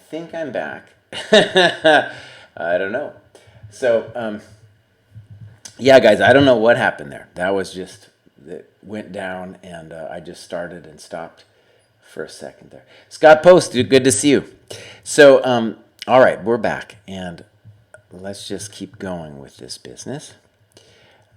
think I'm back. I don't know. So, yeah, guys, I don't know what happened there. That was just, it went down, and I just started and stopped for a second there. Scott Post, dude, good to see you. So, all right, we're back, and let's just keep going with this business.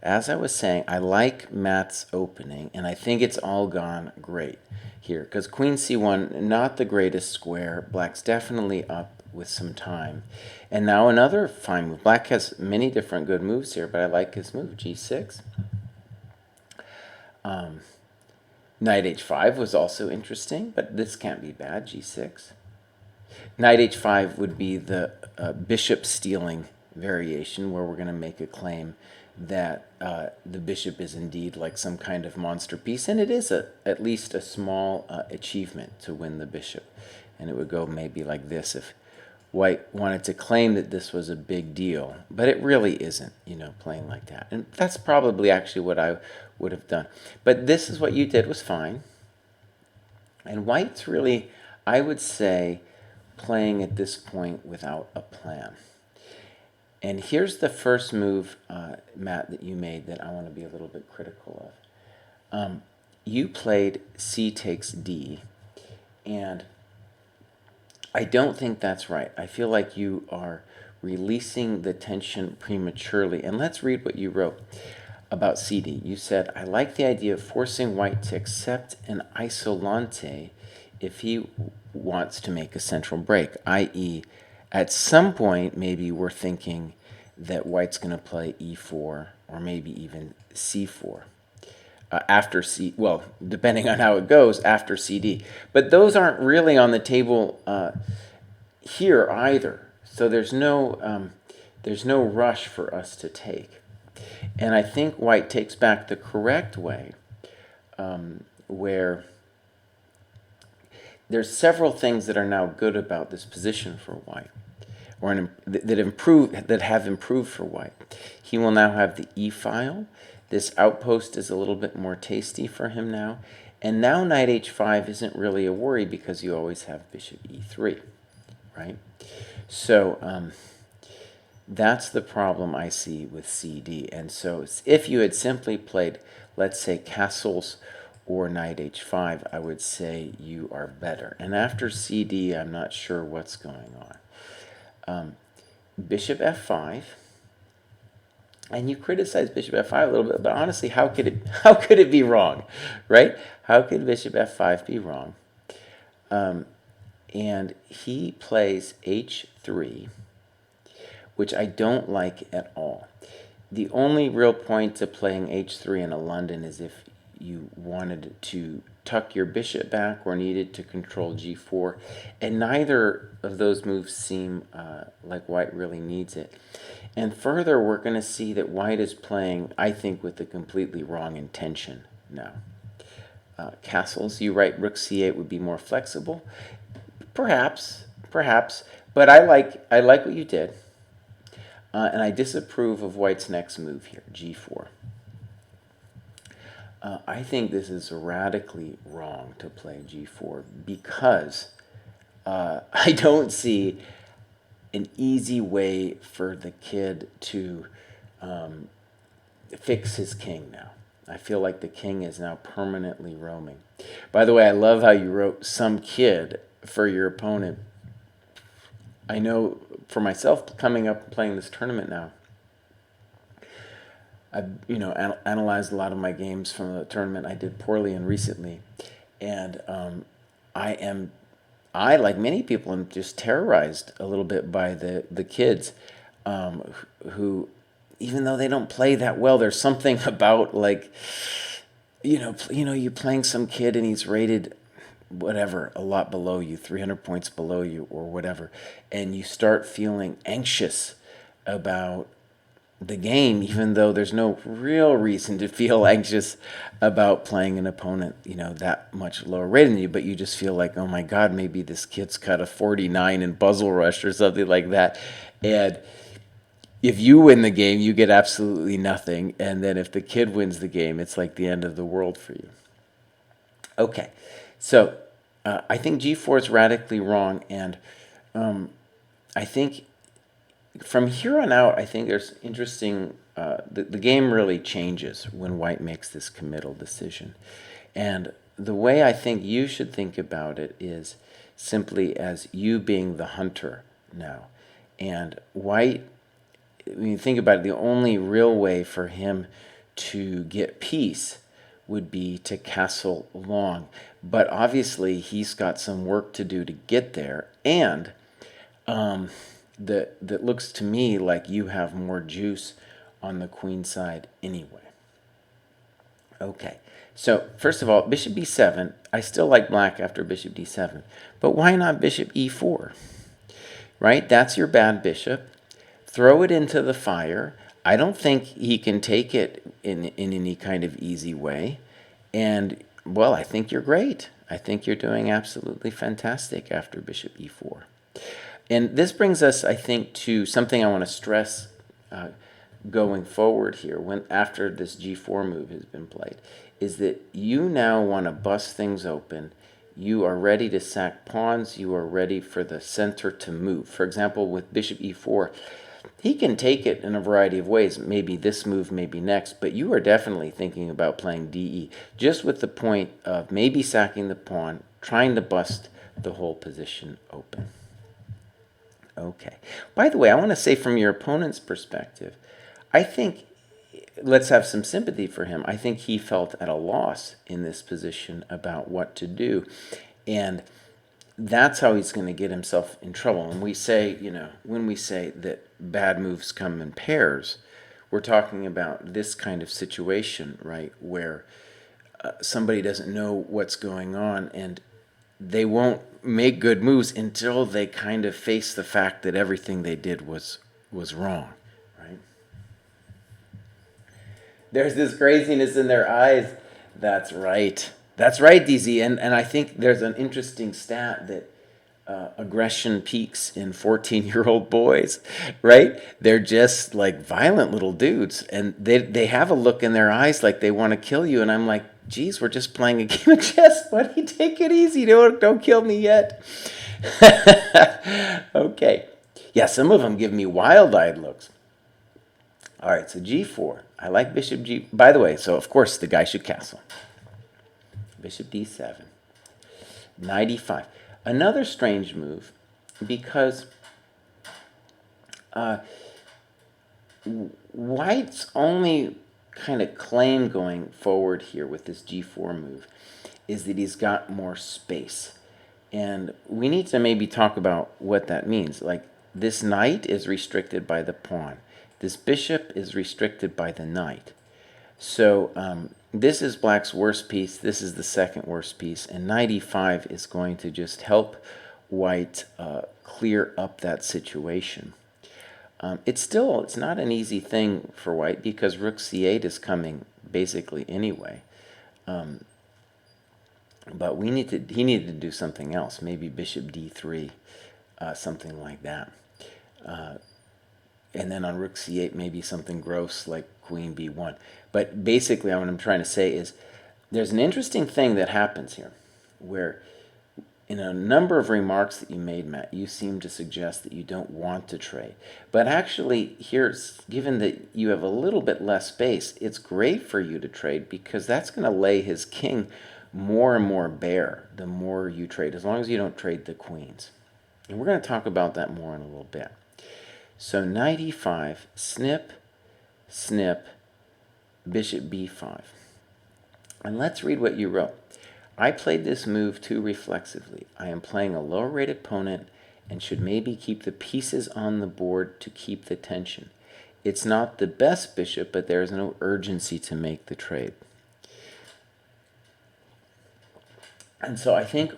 As I was saying, I like Matt's opening, and I think it's all gone great here. Because Queen C1, not the greatest square. Black's definitely up with some time. And now another fine move. Black has many different good moves here, but I like his move, G6. Knight H5 was also interesting, but this can't be bad, G6. Knight H5 would be the bishop stealing variation, where we're going to make a claim that the bishop is indeed like some kind of monster piece, and it is at least a small achievement to win the bishop. And it would go maybe like this if White wanted to claim that this was a big deal, but it really isn't, playing like that. And that's probably actually what I would have done. But this is what you did was fine. And White's really, I would say, playing at this point without a plan. And here's the first move, Matt, that you made that I want to be a little bit critical of. You played C takes D, and I don't think that's right. I feel like you are releasing the tension prematurely. And let's read what you wrote about CD. You said, I like the idea of forcing White to accept an isolante if he wants to make a central break, i.e., at some point, maybe we're thinking that White's going to play E4 or maybe even C4 after C. Well, depending on how it goes, after CD. But those aren't really on the table here either. So there's no rush for us to take. And I think White takes back the correct way, where there's several things that are now good about this position for White, or that have improved for White. He will now have the E file. This outpost is a little bit more tasty for him now. And now Knight H5 isn't really a worry because you always have Bishop E3, right? So that's the problem I see with CD. And so if you had simply played, let's say, castles or Knight H5, I would say you are better. And after CD, I'm not sure what's going on. Bishop F5. And you criticize Bishop F5 a little bit, but honestly, how could it be wrong, right? How could Bishop F5 be wrong? And he plays H3, which I don't like at all. The only real point to playing H3 in a London is if you wanted to tuck your bishop back or needed to control G4, and neither of those moves seem like White really needs it. And further, we're going to see that White is playing, I think, with a completely wrong intention now. Castles, you write Rook C8 would be more flexible. Perhaps, but I like what you did. And I disapprove of White's next move here, G4. I think this is radically wrong to play G4 because I don't see an easy way for the kid to fix his king now. I feel like the king is now permanently roaming. By the way, I love how you wrote some kid for your opponent. I know for myself, coming up and playing this tournament now, I've analyzed a lot of my games from the tournament I did poorly in recently, and I like many people am just terrorized a little bit by the kids who, even though they don't play that well, there's something about like you playing some kid and he's rated whatever, a lot below you, 300 points below you or whatever, and you start feeling anxious about the game, even though there's no real reason to feel anxious about playing an opponent, that much lower rated than you, but you just feel like, oh my God, maybe this kid's got a 49 in Puzzle Rush or something like that. And if you win the game, you get absolutely nothing. And then if the kid wins the game, it's like the end of the world for you. Okay, so I think G4 is radically wrong, and I think from here on out, I think there's interesting. The game really changes when white makes this committal decision. And the way I think you should think about it is simply as you being the hunter now. And white, when you think about it, the only real way for him to get peace would be to castle long. But obviously, he's got some work to do to get there. And that looks to me like you have more juice on the queen side anyway. Okay, so first of all, bishop b7. I still like black after bishop d7, but why not bishop e4? Right, that's your bad bishop. Throw it into the fire. I don't think he can take it in any kind of easy way. And, well, I think you're great. I think you're doing absolutely fantastic after bishop e4. And this brings us, I think, to something I want to stress going forward here, when after this g4 move has been played, is that you now want to bust things open. You are ready to sack pawns. You are ready for the center to move. For example, with bishop e4, he can take it in a variety of ways. Maybe this move, maybe next, but you are definitely thinking about playing DE, just with the point of maybe sacking the pawn, trying to bust the whole position open. Okay. By the way, I want to say from your opponent's perspective, I think, let's have some sympathy for him. I think he felt at a loss in this position about what to do. And that's how he's going to get himself in trouble. And we say, when we say that bad moves come in pairs, we're talking about this kind of situation, right, where somebody doesn't know what's going on and they won't make good moves until they kind of face the fact that everything they did was wrong, right? There's this craziness in their eyes. That's right. That's right, DZ. And I think there's an interesting stat that aggression peaks in 14-year-old boys, right? They're just like violent little dudes. And they have a look in their eyes like they want to kill you. And I'm like, geez, we're just playing a game of chess, buddy. Take it easy. Don't kill me yet. Okay. Yeah, some of them give me wild-eyed looks. All right, so g4. I like bishop g. By the way, so of course the guy should castle. Bishop d7. Knight e5. Another strange move because white's only kind of claim going forward here with this g4 move is that he's got more space. And we need to maybe talk about what that means. Like, this knight is restricted by the pawn. This bishop is restricted by the knight. So this is black's worst piece. This is the second worst piece. And knight e5 is going to just help white clear up that situation. It's not an easy thing for white because rook c8 is coming basically anyway. But he needed to do something else, maybe bishop d3, something like that. And then on rook c8, maybe something gross like queen b1. But basically what I'm trying to say is there's an interesting thing that happens here where in a number of remarks that you made, Matt, you seem to suggest that you don't want to trade. But actually, given that you have a little bit less space, it's great for you to trade because that's going to lay his king more and more bare the more you trade, as long as you don't trade the queens. And we're going to talk about that more in a little bit. So knight e5, snip, snip, bishop b5. And let's read what you wrote. I played this move too reflexively. I am playing a lower-rated opponent and should maybe keep the pieces on the board to keep the tension. It's not the best bishop, but there is no urgency to make the trade. And so I think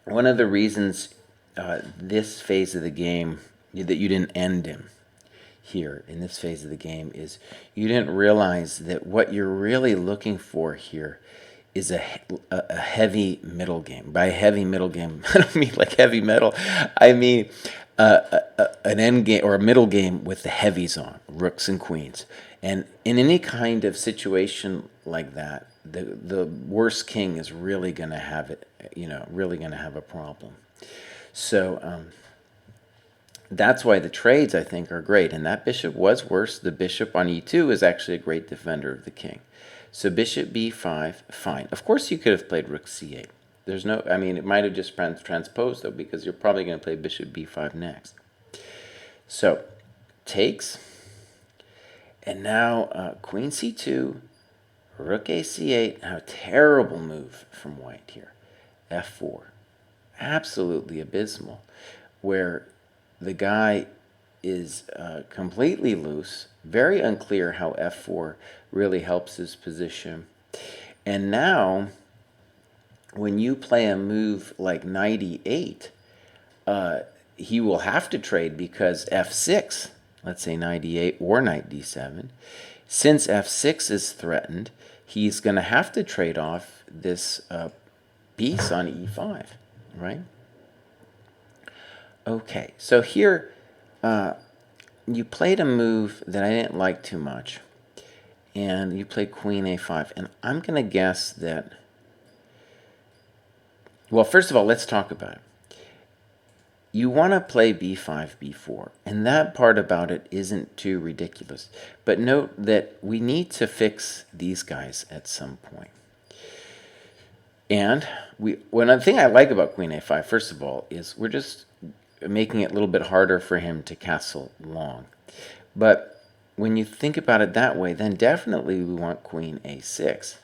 one of the reasons this phase of the game, that you didn't end him here in this phase of the game, is you didn't realize that what you're really looking for here is a heavy middle game. By heavy middle game, I don't mean like heavy metal. I mean an end game or a middle game with the heavies on, rooks and queens. And in any kind of situation like that, the worst king is really going to have it, really going to have a problem. So That's why the trades, I think, are great. And that bishop was worse. The bishop on e2 is actually a great defender of the king. So bishop b5, fine. Of course you could have played rook c8. There's no, I mean, it might have just transposed, though, because you're probably going to play bishop b5 next. So takes, and now queen c2, rook a c8. Now, terrible move from white here. f4. Absolutely abysmal, where the guy is completely loose, very unclear how f4 really helps his position. And now, when you play a move like knight e8, he will have to trade because f6, let's say knight e8 or knight d7, since f6 is threatened, he's going to have to trade off this piece on e5, right? Okay, so here you played a move that I didn't like too much, and you played queen a5, and I'm going to guess that, well, first of all, let's talk about it. You want to play b5, b4, and that part about it isn't too ridiculous. But note that we need to fix these guys at some point. And one thing I like about queen a5, first of all, is we're just making it a little bit harder for him to castle long. But when you think about it that way, then definitely we want queen a6,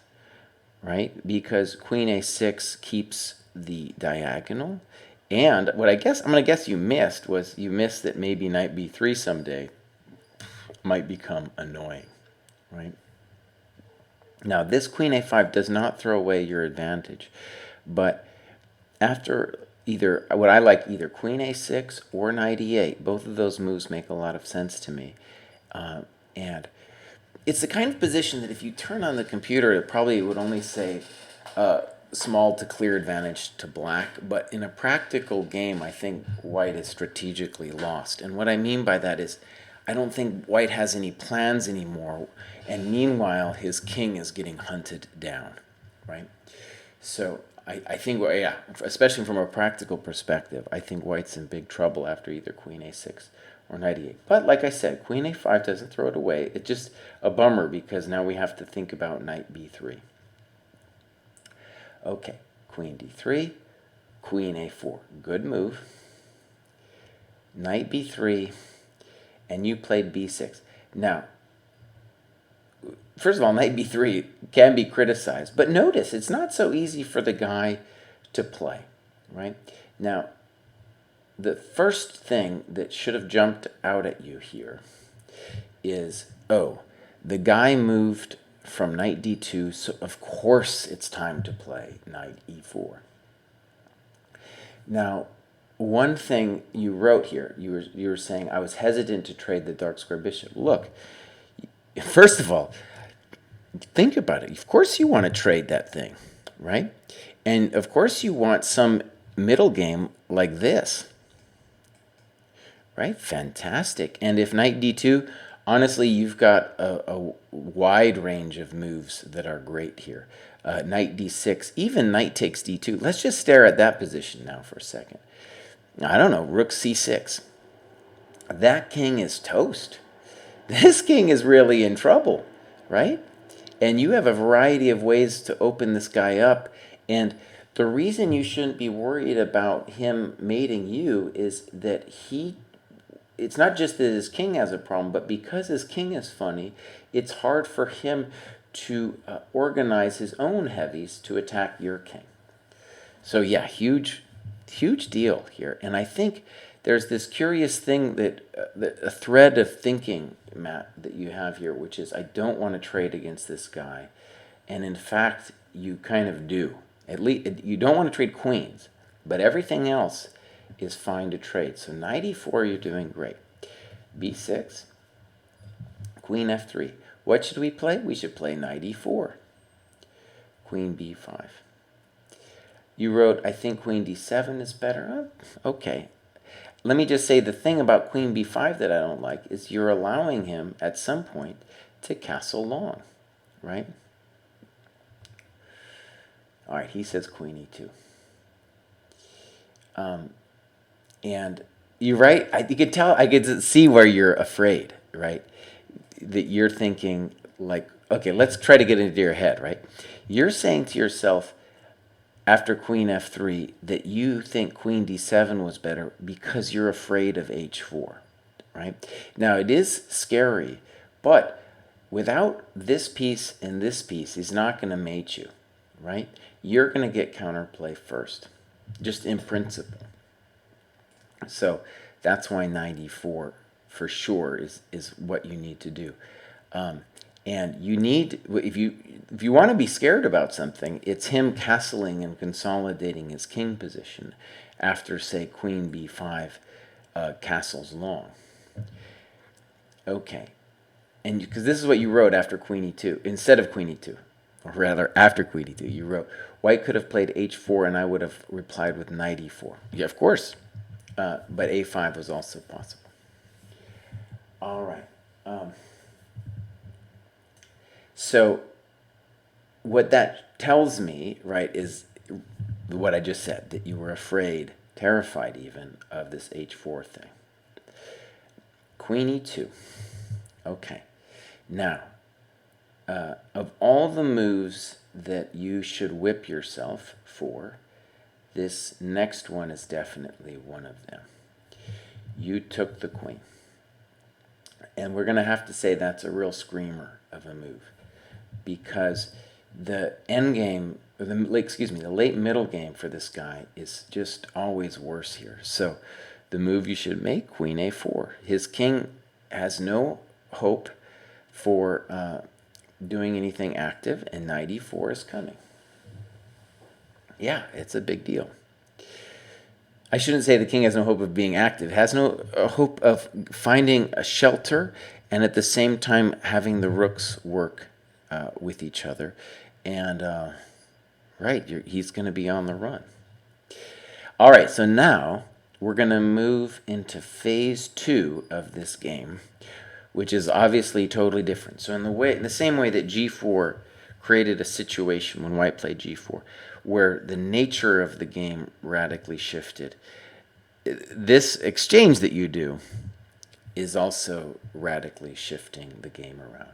right? Because queen a6 keeps the diagonal. And what I'm going to guess you missed was you missed that maybe knight b3 someday might become annoying, right? Now, this queen a5 does not throw away your advantage, but after either, what I like, either queen a6 or knight e8, both of those moves make a lot of sense to me. And it's the kind of position that if you turn on the computer, it probably would only say small to clear advantage to black, but in a practical game, I think white is strategically lost. And what I mean by that is I don't think white has any plans anymore, and meanwhile, his king is getting hunted down, right? So I think, well, yeah, especially from a practical perspective, I think white's in big trouble after either queen a6 or knight e8. But like I said, queen a5 doesn't throw it away. It's just a bummer because now we have to think about knight b3. Okay, queen d3, queen a4. Good move. Knight b3, and you played b6. Now, first of all, knight b3 can be criticized, but notice it's not so easy for the guy to play, right? Now, the first thing that should have jumped out at you here is, oh, the guy moved from knight d2, so of course it's time to play knight e4. Now, one thing you wrote here, you were saying, I was hesitant to trade the dark square bishop. Look, first of all, think about it. Of course you want to trade that thing, right? And of course you want some middle game like this, right? Fantastic. And if knight d2, honestly, you've got a wide range of moves that are great here. Knight d6, even knight takes d2. Let's just stare at that position now for a second. I don't know, rook c6. That king is toast. This king is really in trouble, right? And you have a variety of ways to open this guy up. And the reason you shouldn't be worried about him mating you is that it's not just that his king has a problem, but because his king is funny, it's hard for him to organize his own heavies to attack your king. So yeah, huge deal here. And I think there's this curious thing that a thread of thinking, Matt, that you have here, which is I don't want to trade against this guy. And in fact, you kind of do. At least you don't want to trade queens, but everything else is fine to trade. So knight e4, you're doing great. b6, queen f3. What should we play? We should play knight e4, queen b5. You wrote, I think queen d7 is better. Okay. Let me just say the thing about queen b5 that I don't like is you're allowing him at some point to castle long, right? All right, he says queen e2. And You're right. You could tell. I could see where you're afraid, right? That you're thinking like, okay, let's try to get into your head, right? You're saying to yourself after Queen F3 that you think Queen D7 was better because you're afraid of H4, right? Now it is scary, but without this piece and this piece, he's not going to mate you, right? You're going to get counterplay first, just in principle. So that's why 94 for sure is what you need to do. And you need, if you want to be scared about something, it's him castling and consolidating his king position after, say, Queen B5 castles long. Okay, and because this is what you wrote after Queen E2 instead of Queen E2, or rather after Queen E2, you wrote White could have played H4, and I would have replied with Knight E4. Yeah, of course, but A5 was also possible. All right. So what that tells me, right, is what I just said, that you were afraid, terrified even, of this H4 thing. Queen E2. Okay. Now, of all the moves that you should whip yourself for, this next one is definitely one of them. You took the queen. And we're going to have to say that's a real screamer of a move, because the end game, or the late middle game for this guy is just always worse here. So the move you should make, Queen A4. His king has no hope for doing anything active, and Knight E4 is coming. Yeah, it's a big deal. I shouldn't say the king has no hope of being active. Has no hope of finding a shelter, and at the same time having the rooks work with each other. And right, he's going to be on the run. All right, so now we're going to move into phase 2 of this game, which is obviously totally different. So in the same way that G4 created a situation when White played G4, where the nature of the game radically shifted, this exchange that you do is also radically shifting the game around.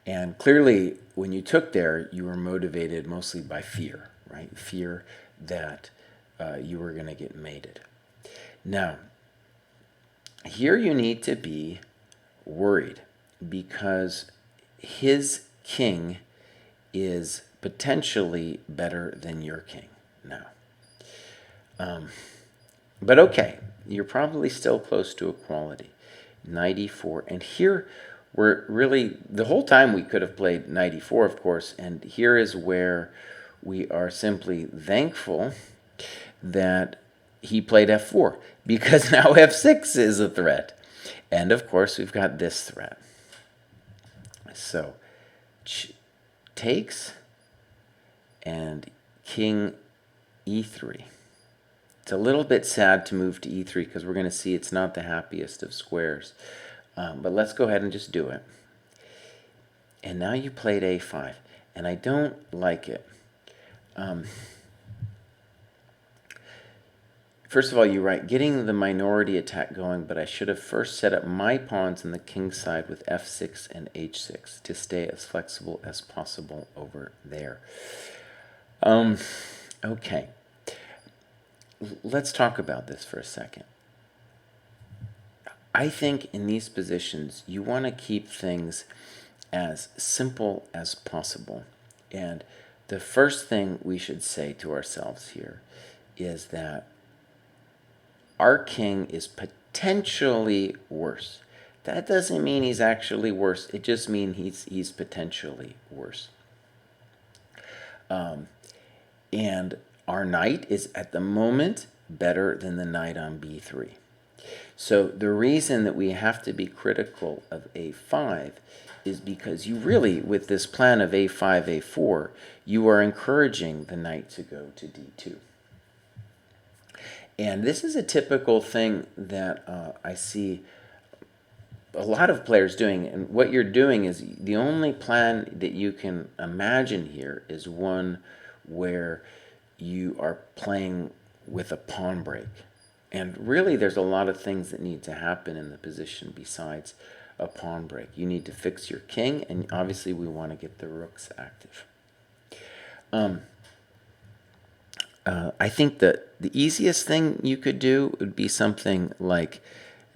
And clearly, when you took there, you were motivated mostly by fear, right? Fear that you were going to get mated. Now, here you need to be worried, because his king is potentially better than your king now. But okay, you're probably still close to equality. Knight E4, and here we're really, the whole time we could have played Knight E4, of course, and here is where we are simply thankful that he played F4, because now F6 is a threat. And of course, we've got this threat. So, takes, and King E3. It's a little bit sad to move to E3 because we're going to see it's not the happiest of squares. But let's go ahead and just do it. And now you played A5, and I don't like it. First of all, you write, getting the minority attack going, but I should have first set up my pawns on the king side with F6 and H6 to stay as flexible as possible over there. Okay. Let's talk about this for a second. I think in these positions, you want to keep things as simple as possible. And the first thing we should say to ourselves here is that our king is potentially worse. That doesn't mean he's actually worse. It just means he's potentially worse. And our knight is at the moment better than the knight on B3. So the reason that we have to be critical of A5 is because you really, with this plan of A5, A4, you are encouraging the knight to go to D2. And this is a typical thing that I see a lot of players doing. And what you're doing is, the only plan that you can imagine here is one where you are playing with a pawn break. And really, there's a lot of things that need to happen in the position besides a pawn break. You need to fix your king, and obviously we want to get the rooks active. I think that the easiest thing you could do would be something like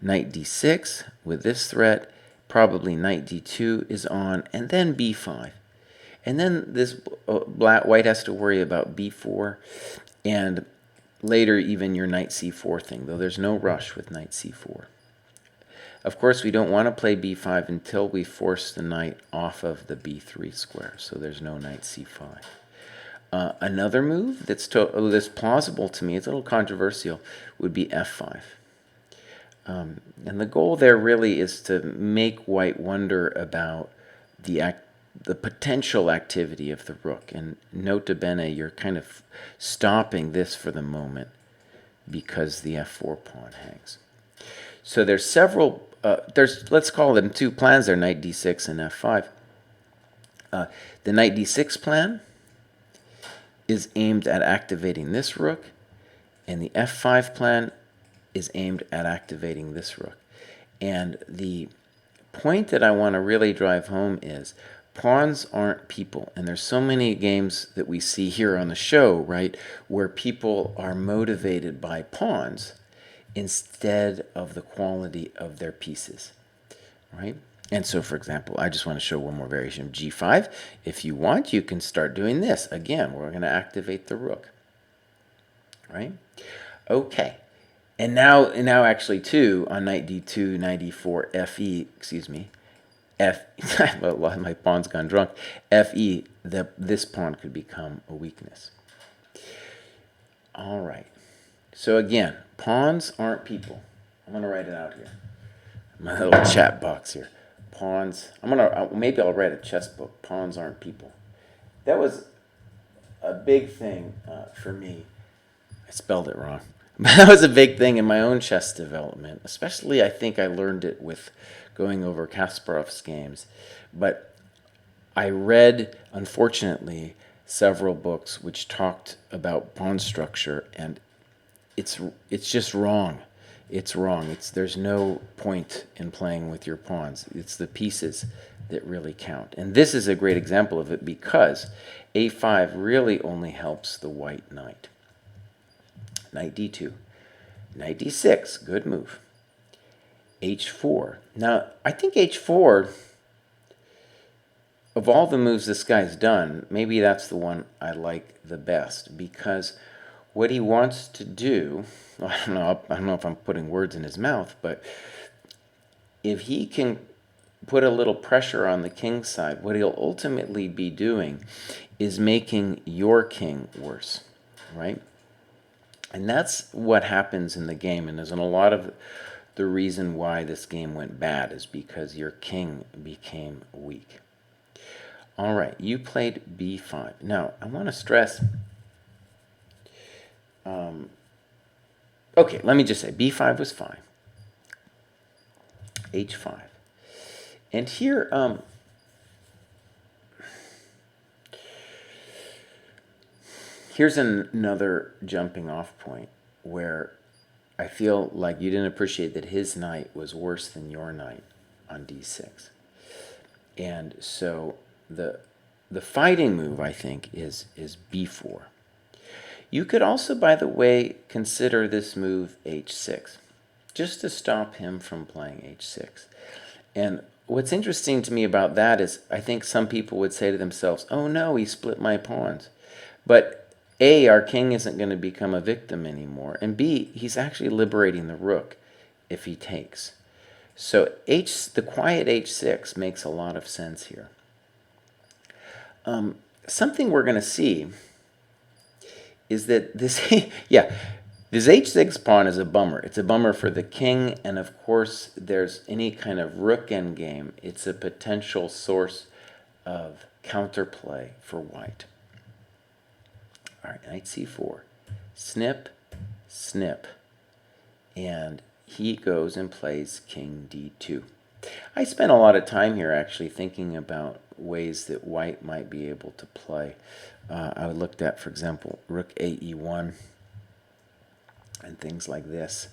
knight d6 with this threat. Probably knight d2 is on, and then b5. And then this white has to worry about b4, and later even your knight c4 thing, though there's no rush with knight c4. Of course, we don't want to play b5 until we force the knight off of the b3 square, so there's no knight c5. Another move that's plausible to me, it's a little controversial, would be f5. And the goal there really is to make white wonder about the potential activity of the rook. And nota bene, you're kind of stopping this for the moment because the f4 pawn hangs. So there's several, let's call them two plans there, knight d6 and f5. The knight d6 plan is aimed at activating this rook, and the f5 plan is aimed at activating this rook. And the point that I want to really drive home is pawns aren't people. And there's so many games that we see here on the show, right, where people are motivated by pawns instead of the quality of their pieces, right? And so, for example, I just want to show one more variation of g5. If you want, you can start doing this. Again, we're going to activate the rook, right? Okay. And now actually, too, on knight d2, knight e4, fe, excuse me, well, my pawn's gone drunk, fe, this pawn could become a weakness. All right. So again, pawns aren't people. I'm going to write it out here. My little chat box here. Pawns, maybe I'll write a chess book. Pawns aren't people. That was a big thing for me. I spelled it wrong. That was a big thing in my own chess development. Especially, I think I learned it with going over Kasparov's games. But I read, unfortunately, several books which talked about pawn structure, and it's just wrong. It's wrong. There's no point in playing with your pawns. It's the pieces that really count. And this is a great example of it because a5 really only helps the white knight. Knight d2. Knight d6, good move. h4. Now, I think h4, of all the moves this guy's done, maybe that's the one I like the best because what he wants to do, I don't know if I'm putting words in his mouth, but if he can put a little pressure on the king's side, what he'll ultimately be doing is making your king worse, right? And that's what happens in the game, and there's a lot of the reason why this game went bad is because your king became weak. All right, you played b5. Now, I want to stress... okay, let me just say, b5 was fine. h5. And here, here's another jumping off point where I feel like you didn't appreciate that his knight was worse than your knight on d6. And so the fighting move, I think, is b4. You could also, by the way, consider this move h6, just to stop him from playing h6. And what's interesting to me about that is I think some people would say to themselves, oh no, he split my pawns. But A, our king isn't going to become a victim anymore, and B, he's actually liberating the rook if he takes. So the quiet h6 makes a lot of sense here. Something we're going to see is that this, this h6 pawn is a bummer. It's a bummer for the king, and of course, there's any kind of rook endgame. It's a potential source of counterplay for white. All right, knight c4. Snip, snip. And he goes and plays king d2. I spent a lot of time here actually thinking about ways that white might be able to play. I looked at, for example, rook a e1. and things like this.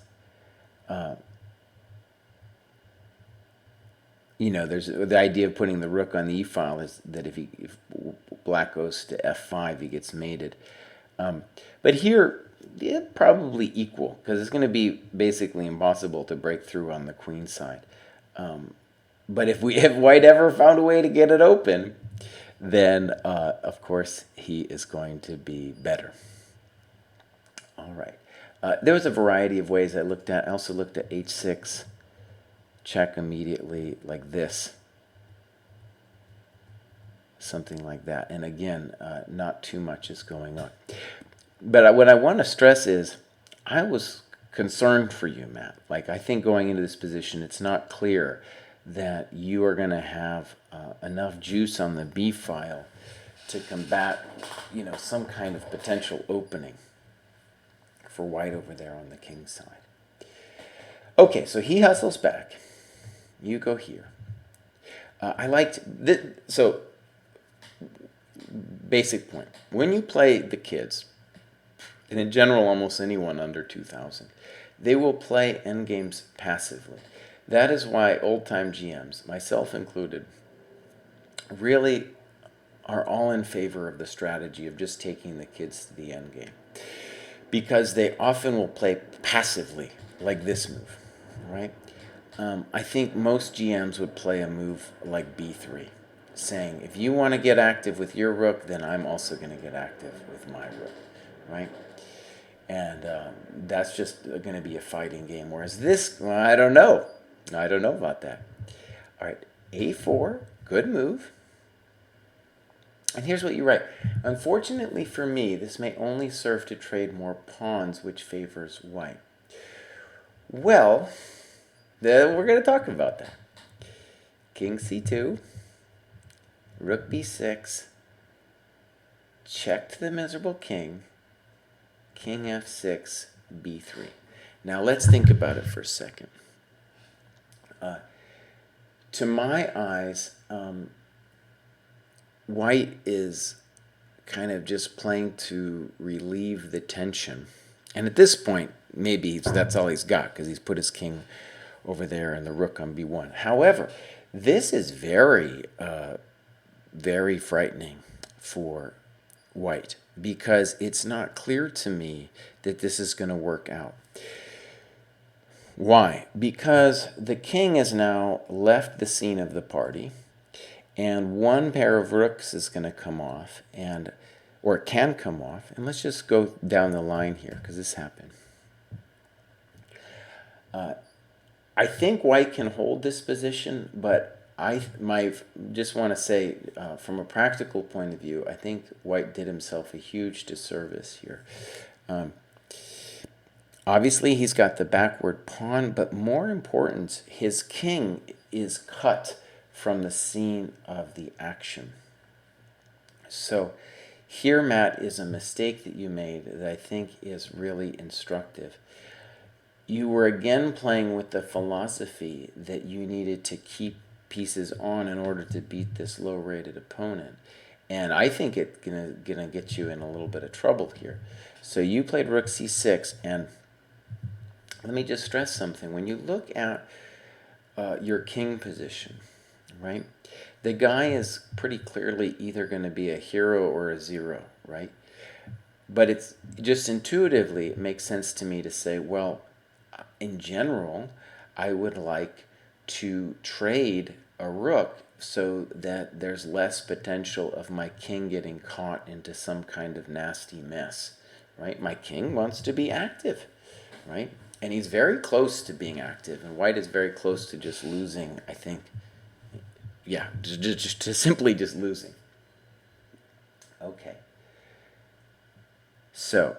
There's the idea of putting the rook on the e file is that if black goes to f5, he gets mated. But here, yeah, probably equal, because it's going to be basically impossible to break through on the queen side. But if White ever found a way to get it open, then of course he is going to be better. All right. There was a variety of ways I looked at. I also looked at h6, check immediately like this, something like that. And again, not too much is going on. But what I want to stress is I was concerned for you, Matt. Like, I think going into this position, it's not clear that you are going to have enough juice on the B file to combat, some kind of potential opening for White over there on the king side. Okay, so he hustles back. You go here. I liked this. So, basic point. When you play the kids, and in general almost anyone under 2,000, they will play endgames passively. That is why old-time GMs, myself included, really are all in favor of the strategy of just taking the kids to the endgame. Because they often will play passively, like this move, right? I think most GMs would play a move like b3, saying, if you want to get active with your rook, then I'm also going to get active with my rook, right? And that's just going to be a fighting game. Whereas this, well, I don't know. I don't know about that. All right, a4, good move. And here's what you write. Unfortunately for me, this may only serve to trade more pawns, which favors White. Well, we're going to talk about that. King c2, rook b6, check to the miserable king, king f6, b3. Now let's think about it for a second. To my eyes, White is kind of just playing to relieve the tension. And at this point, maybe that's all he's got, because he's put his king over there and the rook on b1. However, this is very, very frightening for White, because it's not clear to me that this is going to work out. Why? Because the king has now left the scene of the party, and one pair of rooks is going to come off, or it can come off. And let's just go down the line here, because this happened. I think White can hold this position, but I just want to say, from a practical point of view, I think White did himself a huge disservice here. Obviously, he's got the backward pawn, but more important, his king is cut from the scene of the action. So here, Matt, is a mistake that you made that I think is really instructive. You were again playing with the philosophy that you needed to keep pieces on in order to beat this low-rated opponent. And I think it's gonna get you in a little bit of trouble here. So you played rook c6, and let me just stress something. When you look at your king position, right, the guy is pretty clearly either going to be a hero or a zero, right? But it's just intuitively, it makes sense to me to say, well, in general, I would like to trade a rook so that there's less potential of my king getting caught into some kind of nasty mess, right? My king wants to be active, right? And he's very close to being active, and White is very close to just losing, I think. Yeah, just simply losing. Okay. So,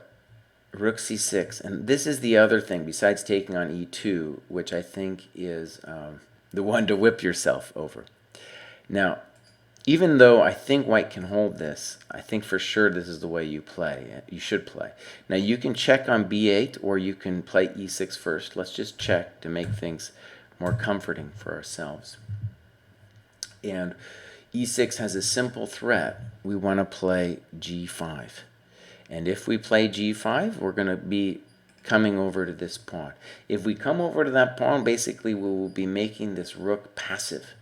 rook c6, and this is the other thing, besides taking on e2, which I think is the one to whip yourself over. Now, even though I think White can hold this, I think for sure this is the way you play. You should play. Now, you can check on b8, or you can play e6 first. Let's just check to make things more comforting for ourselves. And e6 has a simple threat. We want to play g5. And if we play g5, we're going to be coming over to this pawn. If we come over to that pawn, basically we will be making this rook passive,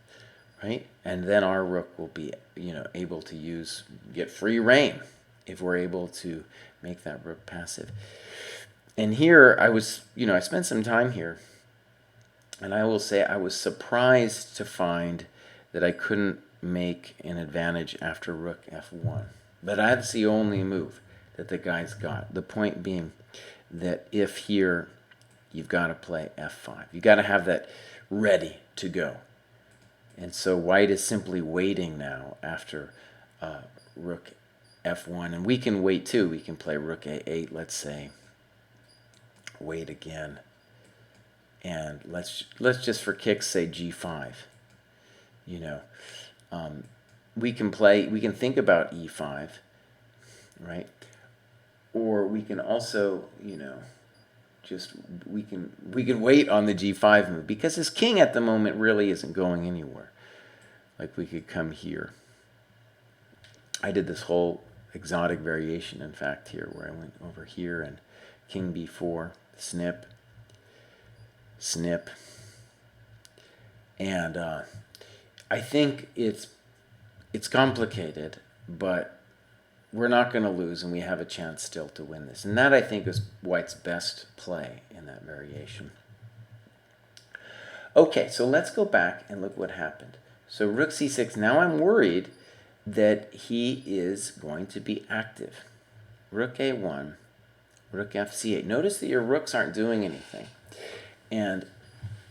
right? And then our rook will be, able to get free rein if we're able to make that rook passive. And here I spent some time here, and I will say I was surprised to find that I couldn't make an advantage after rook f1. But that's the only move that the guy's got. The point being that if here you've got to play f5. You've got to have that ready to go. And so white is simply waiting now after rook f1. And we can wait too. We can play rook a8, let's say. Wait again. And let's just for kicks say g5. We can think about e5, right? Or we can also, we can wait on the g5 move, because his king at the moment really isn't going anywhere. Like, we could come here. I did this whole exotic variation, in fact, here, where I went over here and king b4, snip, snip. And I think it's complicated, but we're not going to lose, and we have a chance still to win this. And that, I think, is white's best play in that variation. Okay, so let's go back and look what happened. So rook c6. Now I'm worried that he is going to be active. Rook a1, rook fc8. Notice that your rooks aren't doing anything. And,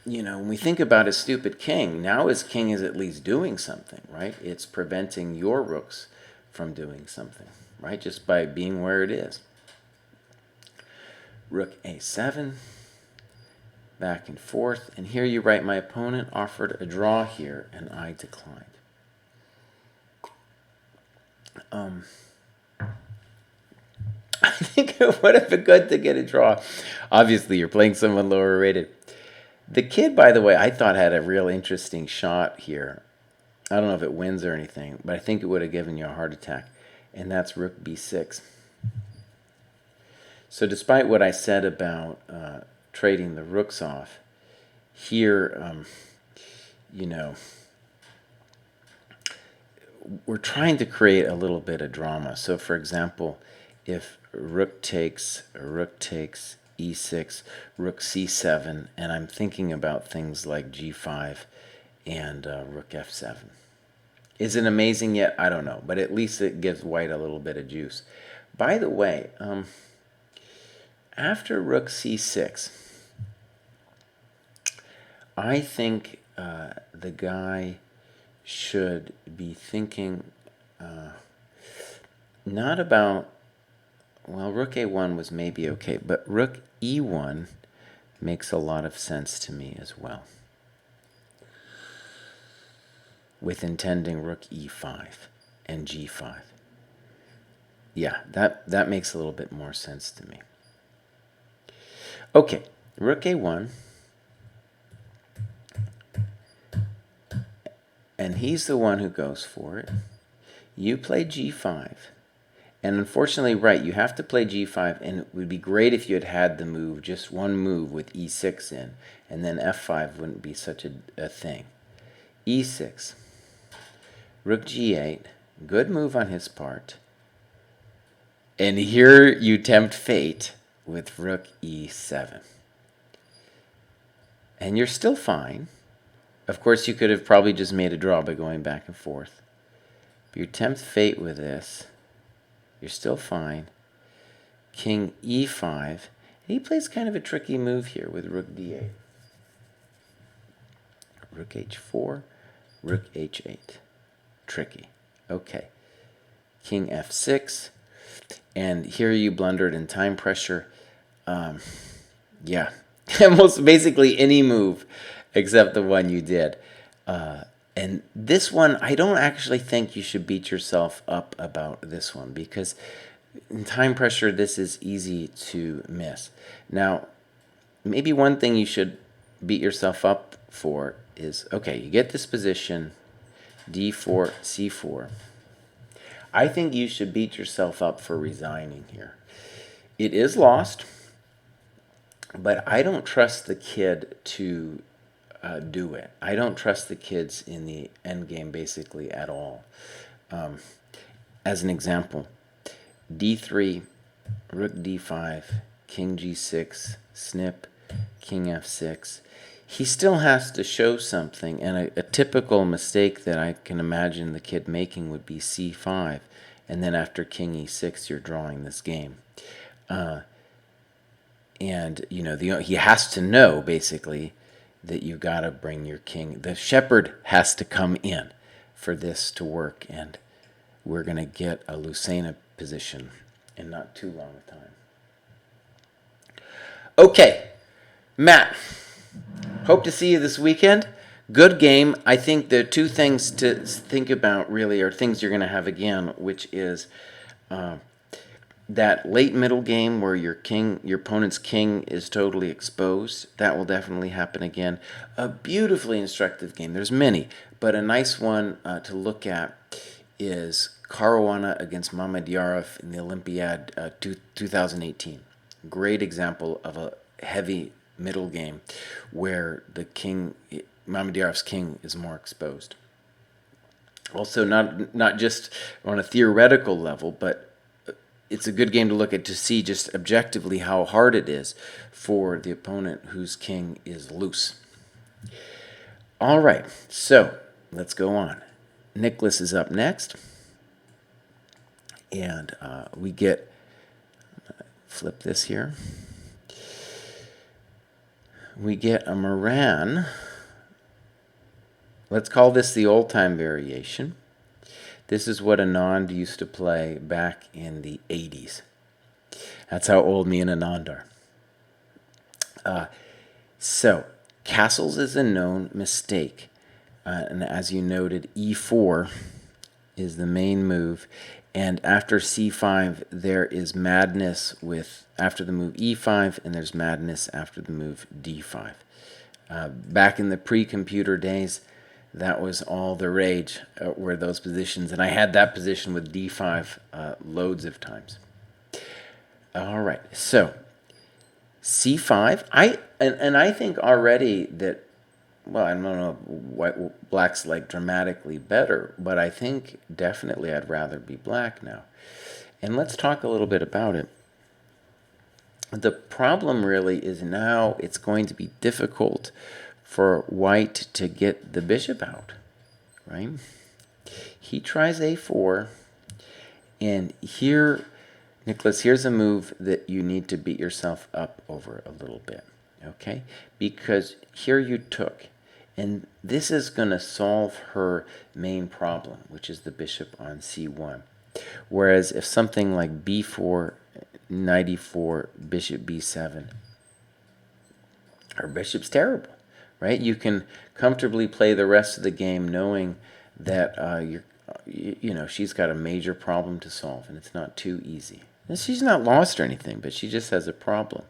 when we think about his stupid king, now his king is at least doing something, right? It's preventing your rooks from doing something, right? Just by being where it is. Rook a7, back and forth. And here you write, my opponent offered a draw here, and I declined. I think it would have been good to get a draw. Obviously, you're playing someone lower rated. The kid, by the way, I thought had a real interesting shot here. I don't know if it wins or anything, but I think it would have given you a heart attack. And that's rook b6. So despite what I said about trading the rooks off, here, we're trying to create a little bit of drama. So for example, if rook takes e6, rook c7, and I'm thinking about things like g5 and rook f7. Is it amazing yet? I don't know, but at least it gives white a little bit of juice. By the way, after rook c6, I think the guy should be thinking not about, well, rook a1 was maybe okay, but rook e1 makes a lot of sense to me as well, with intending rook e5 and g5. Yeah, that makes a little bit more sense to me. Okay, rook a1. And he's the one who goes for it. You play g5. And unfortunately, right, you have to play g5, and it would be great if you had had the move, just one move with e6 in, and then f5 wouldn't be such a thing. e6, rook g8, good move on his part. And here you tempt fate with rook e7. And you're still fine. Of course, you could have probably just made a draw by going back and forth. But you tempt fate with this. You're still fine. King e5. And he plays kind of a tricky move here with rook d8. Rook h4, rook h8. Tricky. Okay. King f6. And here you blundered in time pressure. Yeah. Almost basically any move except the one you did. And this one, I don't actually think you should beat yourself up about this one, because in time pressure, this is easy to miss. Now, maybe one thing you should beat yourself up for is, okay, you get this position, d4, c4. I think you should beat yourself up for resigning here. It is lost, But I don't trust the kid to do it. I don't trust the kids in the end game basically at all. As an example, d3, rook d5, king g6, snip, king f6. He still has to show something, and a typical mistake that I can imagine the kid making would be c5, and then after king e6, you're drawing this game. And he has to know basically that you got to bring your king. The shepherd has to come in for this to work, and we're going to get a Lucena position in not too long a time. Okay, Matt, hope to see you this weekend. Good game. I think the two things to think about really are things you're going to have again, which is that late middle game where your opponent's king is totally exposed. That will definitely happen again. A beautifully instructive game. There's many, but a nice one to look at is Caruana against Mamedyarov in the Olympiad 2018. Great example of a heavy middle game where the king, Mamedyarov's king, is more exposed. Also, not just on a theoretical level, but it's a good game to look at to see just objectively how hard it is for the opponent whose king is loose. All right, so let's go on. Nicholas is up next, and we get, flip this here, we get a Moran. Let's call this the old-time variation. This is what Anand used to play back in the 80s. That's how old me and Anand are. So, castles is a known mistake. And as you noted, e4 is the main move. And after c5, there is madness after the move e5, and there's madness after the move d5. Back in the pre-computer days, that was all the rage, were those positions. And I had that position with d5 loads of times. All right, so c5. I think already that, well, I don't know what black's like dramatically better, but I think definitely I'd rather be black now. And let's talk a little bit about it. The problem really is now it's going to be difficult for white to get the bishop out, right? He tries a4, and here, Nicholas, here's a move that you need to beat yourself up over a little bit, okay? Because here you took, and this is going to solve her main problem, which is the bishop on c1. Whereas if something like b4, knight e4, bishop b7, her bishop's terrible, right? You can comfortably play the rest of the game knowing that she's got a major problem to solve, and it's not too easy. And she's not lost or anything, but she just has a problem.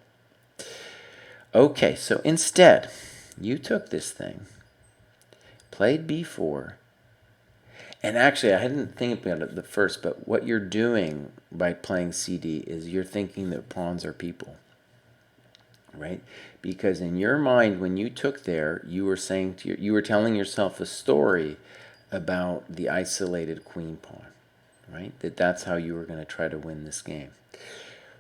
Okay, so instead, you took this thing, played b4, and actually, I didn't think about it at first, but what you're doing by playing cd is you're thinking that pawns are people, right? Because in your mind, when you took there, you were saying you were telling yourself a story about the isolated queen pawn, right? That's how you were going to try to win this game.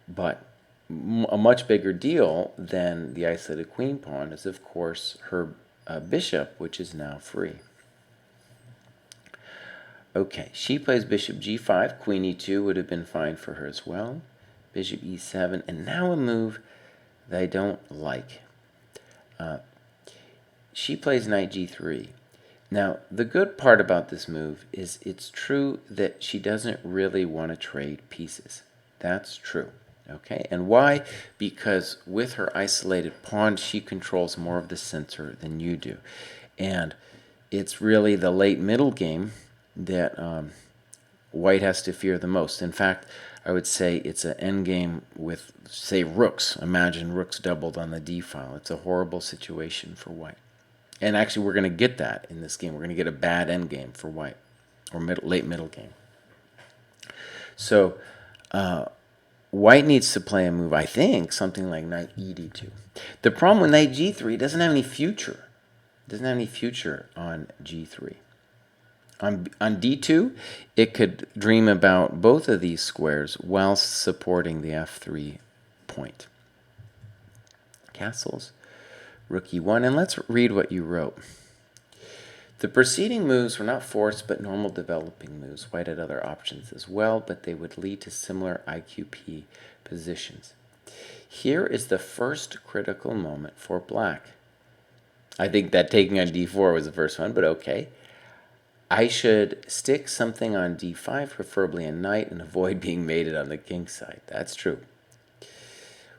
But a much bigger deal than the isolated queen pawn is, of course, her bishop, which is now free. Okay, she plays bishop g5. Queen e2 would have been fine for her as well. Bishop e7, and now a move that I don't like. She plays knight g3. Now, the good part about this move is it's true that she doesn't really want to trade pieces. That's true. Okay, and why? Because with her isolated pawn, she controls more of the center than you do. And it's really the late middle game that white has to fear the most. In fact, I would say it's an endgame with, say, rooks. Imagine rooks doubled on the d file. It's a horrible situation for white. And actually, we're going to get that in this game. We're going to get a bad endgame for white, or late middle game. So White needs to play a move, I think, something like knight e d2. The problem with knight g3, it doesn't have any future. It doesn't have any future on g3. On d2, it could dream about both of these squares whilst supporting the f3 point. Castles, rook e1, and let's read what you wrote. The preceding moves were not forced but normal developing moves. White had other options as well, but they would lead to similar IQP positions. Here is the first critical moment for black. I think that taking on d4 was the first one, but okay. I should stick something on d5, preferably a knight, and avoid being mated on the king side. That's true.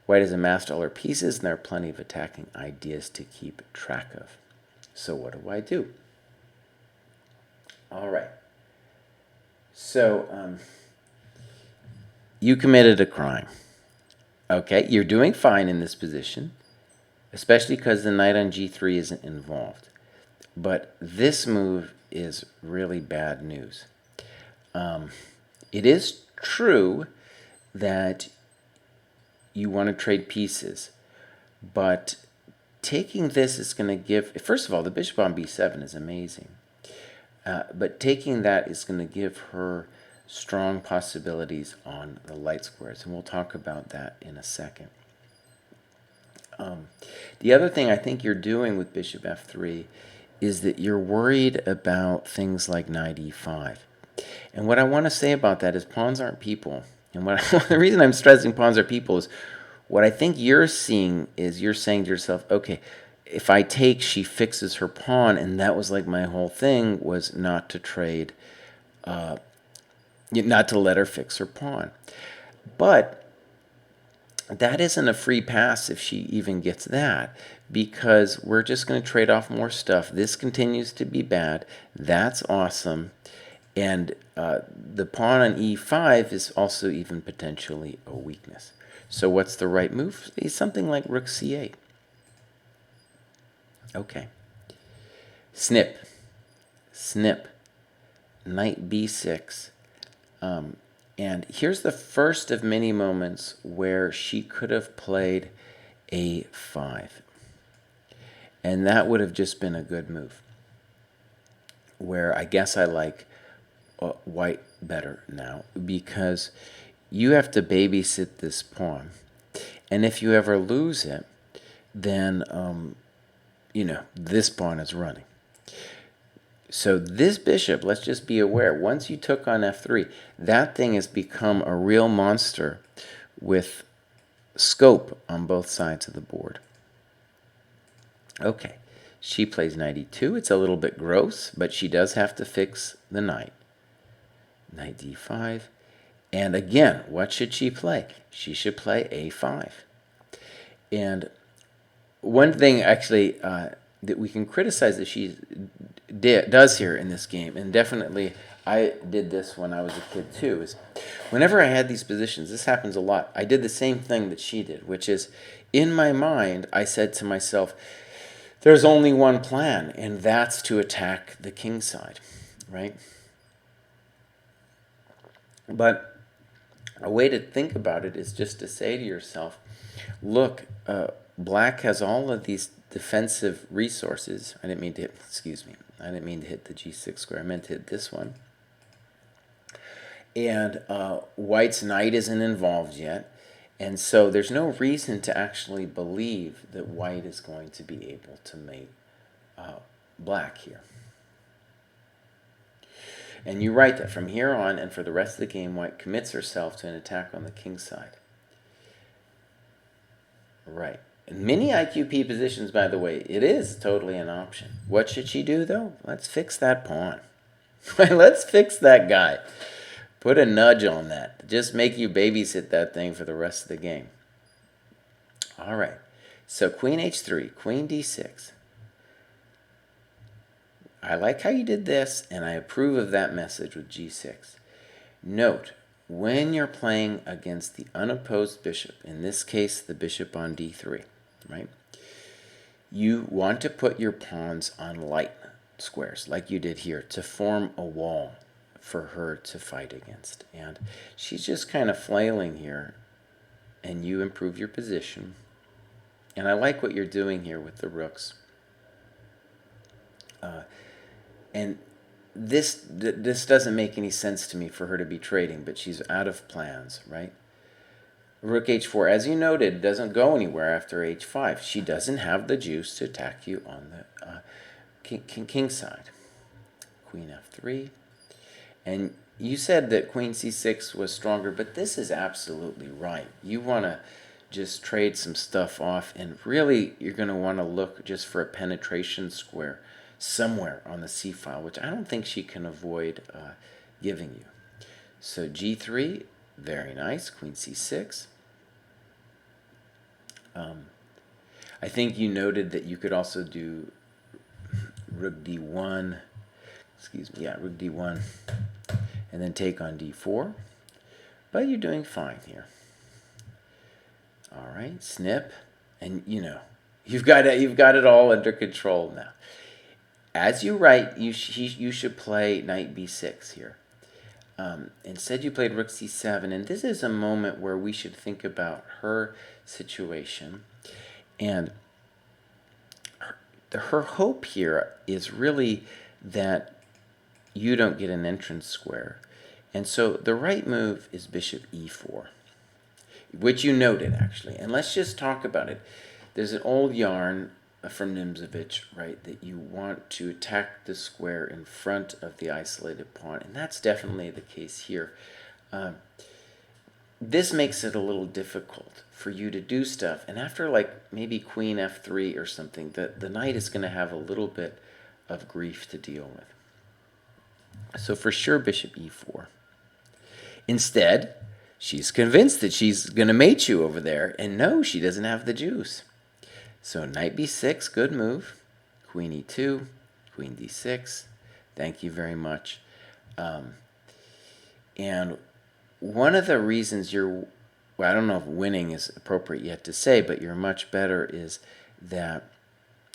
White has amassed all her pieces, and there are plenty of attacking ideas to keep track of. So what do I do? All right. So you committed a crime. Okay, you're doing fine in this position, especially because the knight on g3 isn't involved. But this move is really bad news. It is true that you want to trade pieces, but taking this is going to give, first of all, the bishop on b7 is amazing. But taking that is going to give her strong possibilities on the light squares, and we'll talk about that in a second. The other thing I think you're doing with bishop f3 is that you're worried about things like knight e5. And what I want to say about that is pawns aren't people. And the reason I'm stressing pawns are people is what I think you're seeing is you're saying to yourself, okay, if I take, she fixes her pawn, and that was like my whole thing was not to trade, not to let her fix her pawn. But that isn't a free pass if she even gets that, because we're just going to trade off more stuff. This continues to be bad. That's awesome. And the pawn on e5 is also even potentially a weakness. So what's the right move? It's something like rook c8. Okay. Snip. Snip. Knight b6. And here's the first of many moments where she could have played a5. And that would have just been a good move. Where I guess I like white better now, because you have to babysit this pawn. And if you ever lose it, then, this pawn is running. So this bishop, let's just be aware, once you took on f3, that thing has become a real monster with scope on both sides of the board. Okay, she plays knight e2. It's a little bit gross, but she does have to fix the knight. Knight d5. And again, what should she play? She should play a5. And one thing, actually, that we can criticize that she does here in this game, and definitely I did this when I was a kid too, is whenever I had these positions, this happens a lot, I did the same thing that she did, which is, in my mind, I said to myself, there's only one plan, and that's to attack the king side, right? But a way to think about it is just to say to yourself, look, black has all of these defensive resources. I didn't mean to hit the g6 square. I meant to hit this one. And white's knight isn't involved yet. And so there's no reason to actually believe that white is going to be able to mate black here. And you write that from here on and for the rest of the game, white commits herself to an attack on the king side. Right. In many IQP positions, by the way, it is totally an option. What should she do, though? Let's fix that pawn. Let's fix that guy. Put a nudge on that. Just make you babysit that thing for the rest of the game. All right. So queen h3, queen d6. I like how you did this, and I approve of that message with g6. Note, when you're playing against the unopposed bishop, in this case, the bishop on d3, right? You want to put your pawns on light squares, like you did here, to form a wall for her to fight against. And she's just kind of flailing here and you improve your position. And I like what you're doing here with the rooks. And this doesn't make any sense to me for her to be trading, but she's out of plans, right? Rook h4, as you noted, doesn't go anywhere after h5. She doesn't have the juice to attack you on the king side. Queen f3. And you said that queen c6 was stronger, but this is absolutely right. You want to just trade some stuff off, and really you're going to want to look just for a penetration square somewhere on the c file, which I don't think she can avoid giving you. So g3, very nice, queen c6. I think you noted that you could also do rook d1, rook d1, and then take on d4. But you're doing fine here. All right, snip, and you've got it all under control now. As you write, you should play knight b6 here. Instead, you played rook c7, and this is a moment where we should think about her situation. And her hope here is really that you don't get an entrance square. And so the right move is bishop e4, which you noted, actually. And let's just talk about it. There's an old yarn from Nimzowitsch, right, that you want to attack the square in front of the isolated pawn, and that's definitely the case here. This makes it a little difficult for you to do stuff, and after like maybe queen f3 or something, the knight is going to have a little bit of grief to deal with. So for sure, bishop e4. Instead, she's convinced that she's going to mate you over there, and no, she doesn't have the juice. So knight b6, good move. Queen e2, queen d6. Thank you very much. And one of the reasons well, I don't know if winning is appropriate yet to say, but you're much better, is that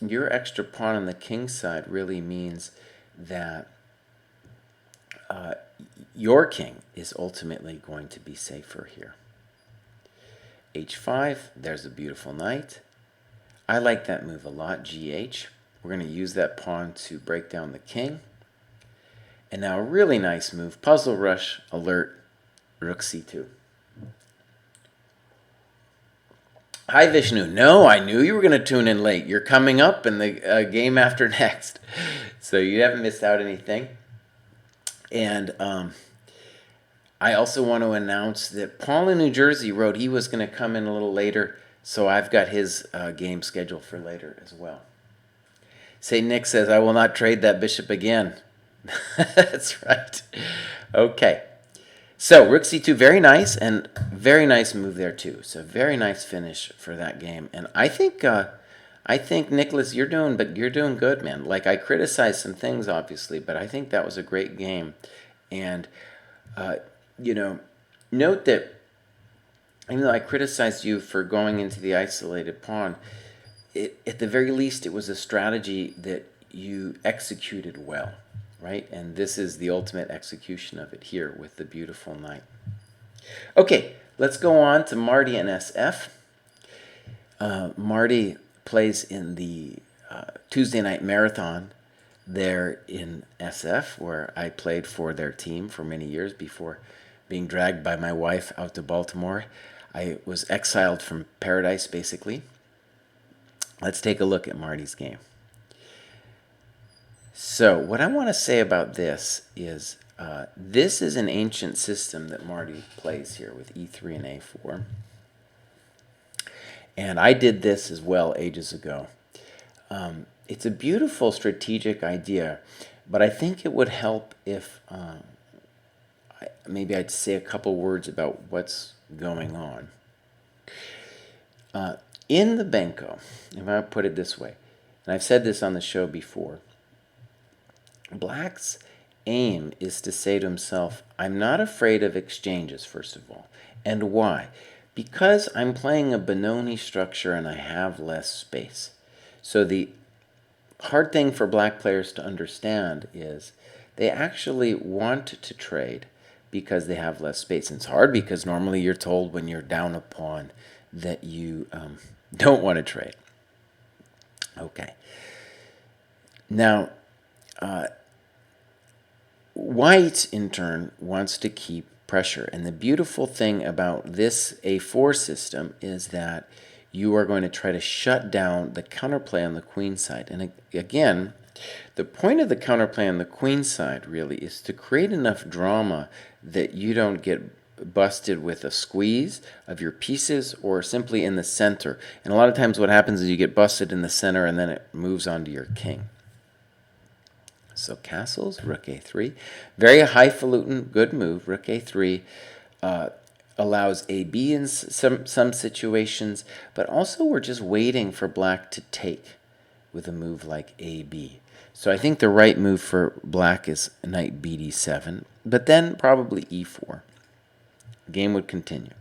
your extra pawn on the king side really means that your king is ultimately going to be safer here. h5, there's a beautiful knight. I like that move a lot, gh. We're going to use that pawn to break down the king. And now a really nice move, puzzle rush, alert, rook c2. Hi Vishnu, no, I knew you were going to tune in late. You're coming up in the game after next. So you haven't missed out anything. And I also want to announce that Paul in New Jersey wrote he was going to come in a little later. So I've got his game scheduled for later as well. St. Nick says, I will not trade that bishop again. That's right. Okay. So rook c2, very nice, and very nice move there too. So very nice finish for that game. And I think Nicholas, you're doing good, man. Like, I criticized some things obviously, but I think that was a great game. And note that even though I criticized you for going into the isolated pawn, at the very least, it was a strategy that you executed well, right? And this is the ultimate execution of it here with the beautiful knight. Okay, let's go on to Marty and SF. Marty plays in the Tuesday Night Marathon there in SF, where I played for their team for many years before being dragged by my wife out to Baltimore. I was exiled from paradise, basically. Let's take a look at Marty's game. So what I want to say about this is an ancient system that Marty plays here with e3 and a4. And I did this as well ages ago. It's a beautiful strategic idea, but I think it would help if maybe I'd say a couple words about what's going on. In the Benko, if I put it this way, and I've said this on the show before, Black's aim is to say to himself, I'm not afraid of exchanges, first of all. And why? Because I'm playing a Benoni structure and I have less space. So the hard thing for black players to understand is they actually want to trade, because they have less space. And it's hard because normally you're told when you're down a pawn that you don't want to trade. Okay. Now, white, in turn, wants to keep pressure. And the beautiful thing about this A4 system is that you are going to try to shut down the counterplay on the queen side. And again, the point of the counterplay on the queen side really is to create enough drama that you don't get busted with a squeeze of your pieces or simply in the center. And a lot of times what happens is you get busted in the center and then it moves onto your king. So castles, rook a3. Very highfalutin, good move. Rook a3 allows AB in some situations, but also we're just waiting for black to take with a move like AB. So I think the right move for black is knight bd7, but then probably e4. The game would continue.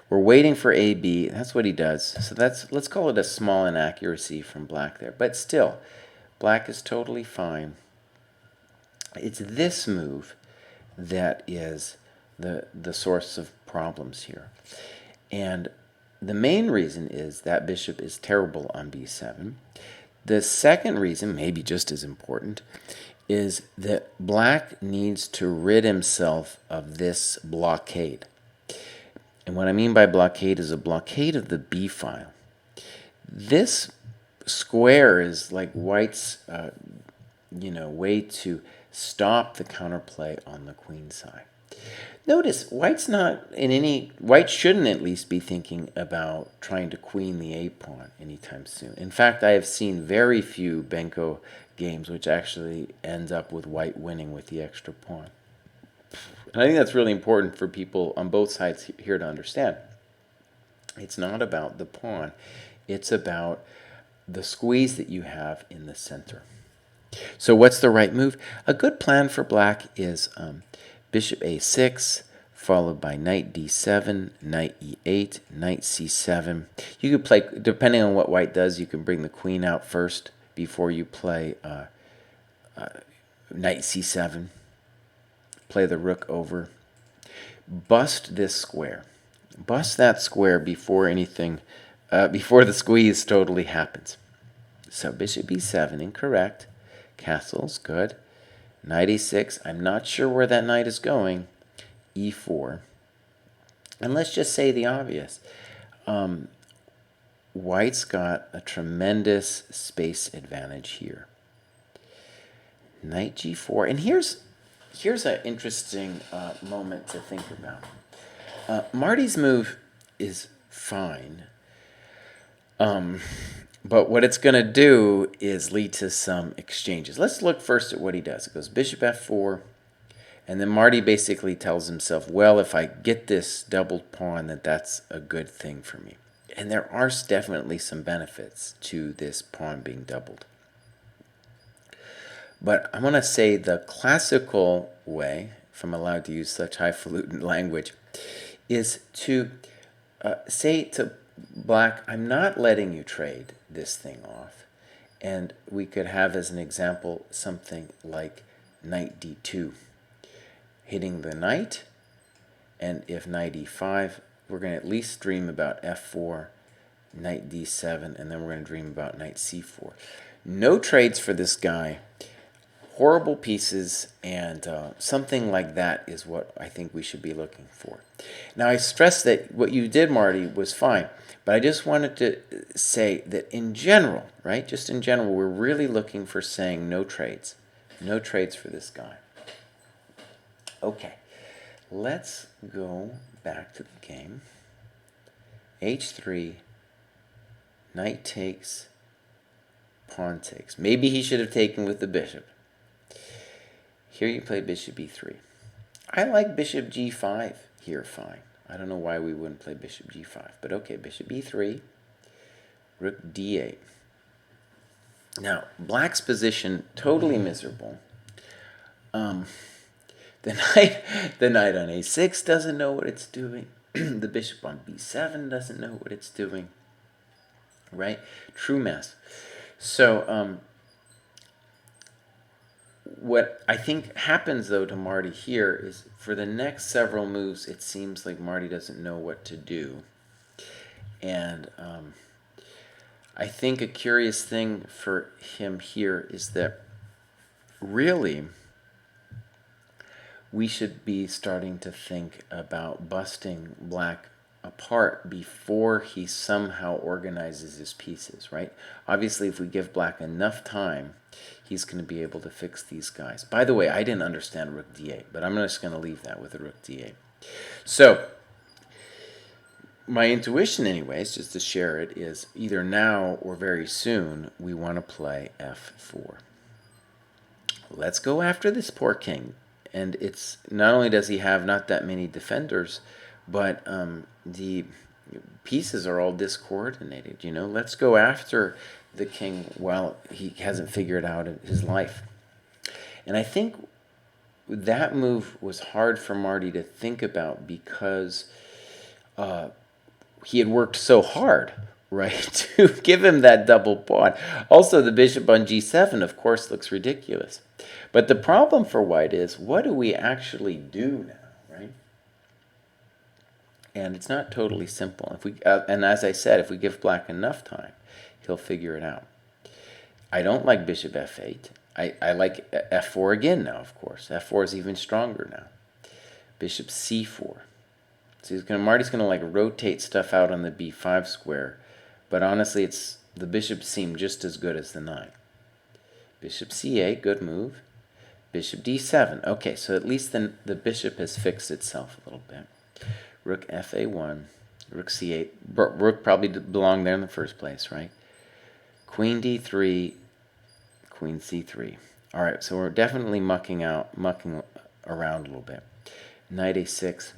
We're waiting for AB. That's what he does. So let's call it a small inaccuracy from black there. But still, black is totally fine. It's this move that is the source of problems here. And the main reason is that bishop is terrible on b7. The second reason, maybe just as important, is that black needs to rid himself of this blockade. And what I mean by blockade is a blockade of the b file. This square is like white's way to stop the counterplay on the queen side. Notice white shouldn't at least be thinking about trying to queen the a pawn anytime soon. In fact, I have seen very few Benko games which actually ends up with white winning with the extra pawn. And I think that's really important for people on both sides here to understand. It's not about the pawn. It's about the squeeze that you have in the center. So what's the right move? A good plan for black is bishop a6, followed by knight d7, knight e8, knight c7. You could play, depending on what white does, you can bring the queen out first before you play knight c7. Play the rook over. Bust this square. Bust that square before anything, before the squeeze totally happens. So bishop b7, incorrect. Castles, good. Knight e6, I'm not sure where that knight is going. e4. And let's just say the obvious. White's got a tremendous space advantage here. Knight g4. And here's an interesting moment to think about. Marty's move is fine. But what it's going to do is lead to some exchanges. Let's look first at what he does. It goes bishop f4, and then Marty basically tells himself, well, if I get this doubled pawn, that's a good thing for me. And there are definitely some benefits to this pawn being doubled. But I want to say the classical way, if I'm allowed to use such highfalutin language, is to say to black, I'm not letting you trade this thing off. And we could have as an example something like knight d2, hitting the knight, and if knight e5, we're going to at least dream about f4, knight d7, and then we're going to dream about knight c4. No trades for this guy. Horrible pieces, and something like that is what I think we should be looking for. Now, I stress that what you did, Marty, was fine, but I just wanted to say that in general, right, just in general, we're really looking for saying no trades. No trades for this guy. Okay, let's go back to the game. h3, knight takes, pawn takes. Maybe he should have taken with the bishop. Here you play bishop e3. I like bishop g5 here fine. I don't know why we wouldn't play bishop g5, but okay, bishop e3, rook d8. Now, black's position, totally miserable. The knight on a6 doesn't know what it's doing. The bishop on b7 doesn't know what it's doing. Right? True mess. So, what I think happens though to Marty here is for the next several moves, it seems like Marty doesn't know what to do. And I think a curious thing for him here is that really we should be starting to think about busting black apart before he somehow organizes his pieces, right? Obviously, if we give black enough time, he's going to be able to fix these guys. By the way, I didn't understand rook d8, but I'm just going to leave that with a rook d8. So my intuition anyways, just to share it, is either now or very soon we want to play f4. Let's go after this poor king. And it's not only does he have not that many defenders, but the pieces are all discoordinated. You know, let's go after the king while he hasn't figured out his life. And I think that move was hard for Marty to think about because he had worked so hard, right, to give him that double pawn. Also, the bishop on g7, of course, looks ridiculous. But the problem for white is, what do we actually do now, right? And it's not totally simple. If we, and as I said, if we give black enough time, he'll figure it out. I don't like bishop f8. I like f4 again now, of course. f4 is even stronger now. Bishop c4. So Marty's going to like rotate stuff out on the b5 square, but honestly, the bishops seem just as good as the knight. Bishop c8, good move. Bishop d7. Okay, so at least then the bishop has fixed itself a little bit. Rook fa1, rook c8. Rook probably belonged there in the first place, right? Queen d3, queen c3. All right, so we're definitely mucking around a little bit. Knight a6.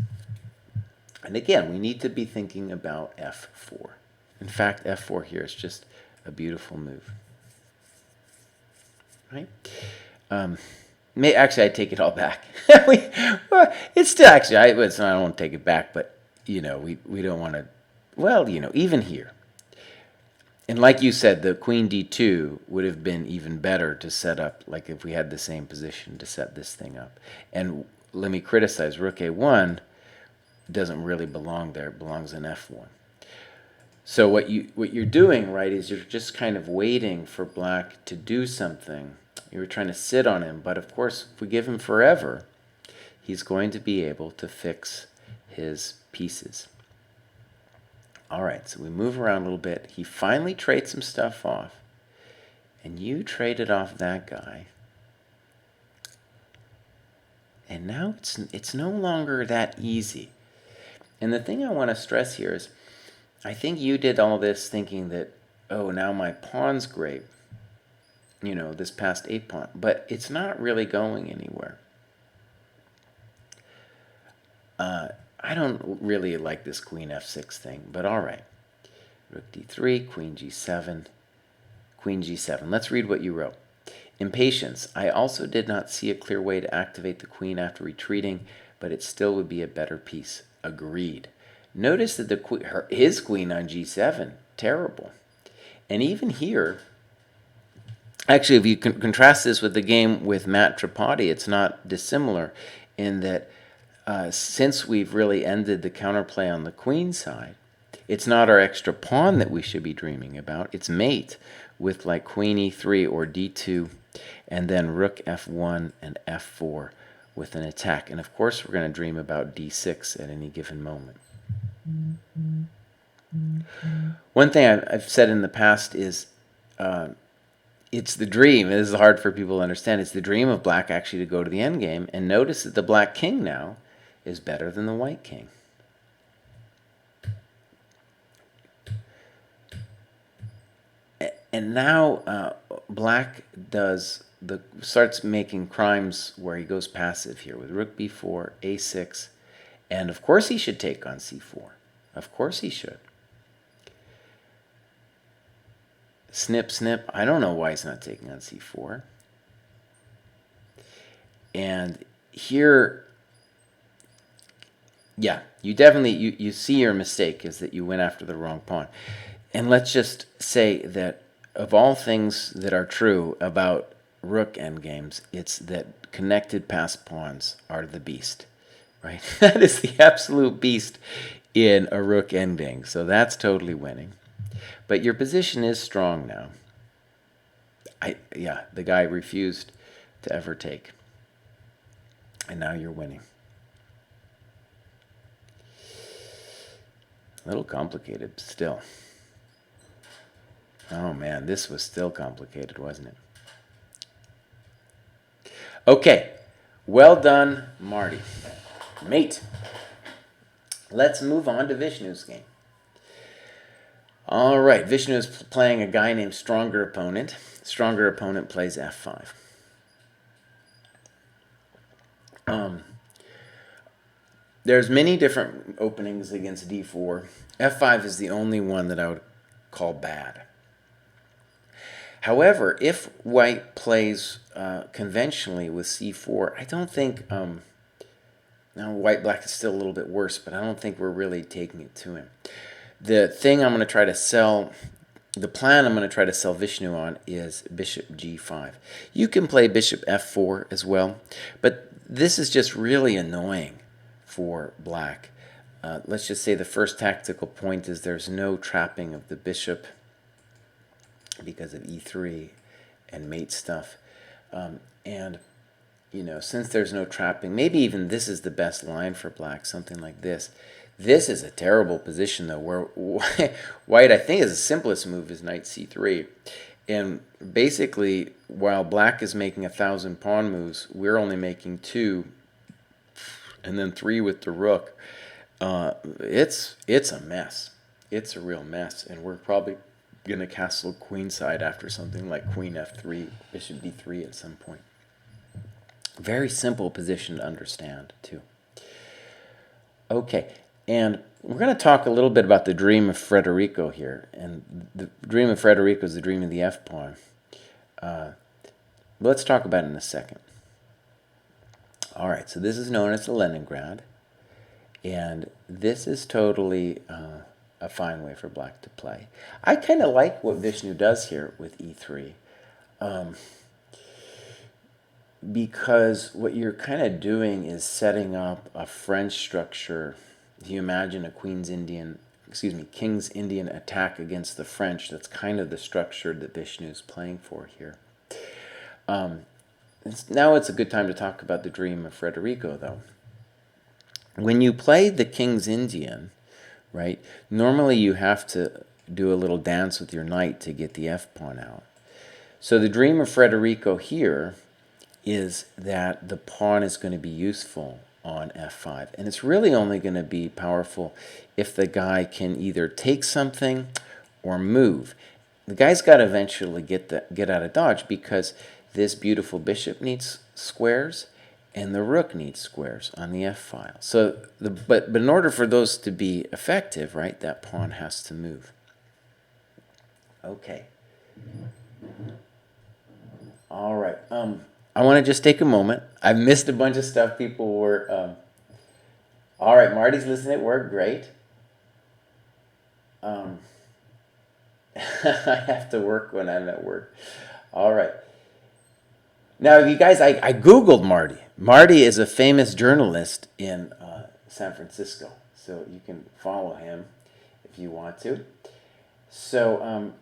And again, we need to be thinking about f4. In fact, f4 here is just a beautiful move. Right? Actually, I take it all back. It's still actually, I don't want to take it back, but you know, we don't want to. Well, you know, even here, and like you said, the queen d2 would have been even better to set up. Like if we had the same position to set this thing up. And let me criticize rook a1 doesn't really belong there. It belongs in f1. So what you're doing, right, is you're just kind of waiting for black to do something. You're trying to sit on him, but of course, if we give him forever, he's going to be able to fix his pieces. All right, so we move around a little bit. He finally trades some stuff off, and you traded off that guy. And now it's no longer that easy. And the thing I want to stress here is, I think you did all this thinking that, oh, now my pawn's great. You know, this past 8 pawn. But it's not really going anywhere. I don't really like this queen f6 thing, but all right. Rook d3, queen g7, queen g7. Let's read what you wrote. Impatience. I also did not see a clear way to activate the queen after retreating, but it still would be a better piece. Agreed. Notice that his queen on g7, terrible. And even here, actually, if you contrast this with the game with Matt Tripodi, it's not dissimilar in that since we've really ended the counterplay on the queen side, it's not our extra pawn that we should be dreaming about. It's mate with like queen e3 or d2, and then rook f1 and f4 with an attack. And of course, we're going to dream about d6 at any given moment. One thing I've said in the past is it's the dream. This is hard for people to understand. It's the dream of black actually to go to the endgame. And notice that the black king now is better than the white king. And now black starts making crimes where he goes passive here with rook b4, a6, and of course he should take on c4. Of course he should. Snip, snip. I don't know why he's not taking on c4. And here, yeah, you definitely, you see your mistake is that you went after the wrong pawn. And let's just say that of all things that are true about rook endgames, it's that connected passed pawns are the beast, right? That is the absolute beast in a rook endgame. So that's totally winning. But your position is strong now. Yeah, the guy refused to ever take. And now you're winning. A little complicated still. Oh man, this was still complicated, wasn't it? Okay, well done, Marty. Mate. Let's move on to Vishnu's game. All right, Vishnu is playing a guy named Stronger Opponent. Stronger Opponent plays f5. There's many different openings against d4. f5 is the only one that I would call bad. However, if white plays conventionally with c4, I don't think... now, white-black is still a little bit worse, but I don't think we're really taking it to him. The thing I'm going to try to sell... The plan I'm going to try to sell Vishnu on is bishop g5. You can play bishop f4 as well, but this is just really annoying for black. Let's just say the first tactical point is there's no trapping of the bishop because of e3 and mate stuff. And, you know, since there's no trapping, maybe even this is the best line for black, something like this. This is a terrible position, though, where white, I think, is the simplest move is knight c3. And basically, while black is making 1,000 pawn moves, we're only making 2, and then 3 with the rook. It's a mess. It's a real mess, and we're probably going to castle queenside after something like queen f3, bishop d3 at some point. Very simple position to understand, too. Okay. And we're going to talk a little bit about the dream of Federico here. And the dream of Federico is the dream of the f-pawn. Let's talk about it in a second. All right, so this is known as the Leningrad. And this is totally a fine way for black to play. I kind of like what Vishnu does here with e3. Because what you're kind of doing is setting up a French structure. If you imagine a King's Indian attack against the French, that's kind of the structure that Vishnu is playing for here. Now it's a good time to talk about the dream of Federico, though. When you play the King's Indian, right, normally you have to do a little dance with your knight to get the f-pawn out. So the dream of Federico here is that the pawn is going to be useful on f5. And it's really only going to be powerful if the guy can either take something or move. The guy's got to eventually get out of dodge because this beautiful bishop needs squares and the rook needs squares on the f-file. So, but in order for those to be effective, right, that pawn has to move. Okay. All right. I want to just take a moment. I've missed a bunch of stuff. People were... all right, Marty's listening at work. Great. I have to work when I'm at work. All right. Now, you guys, I Googled Marty. Marty is a famous journalist in San Francisco. So you can follow him if you want to. So...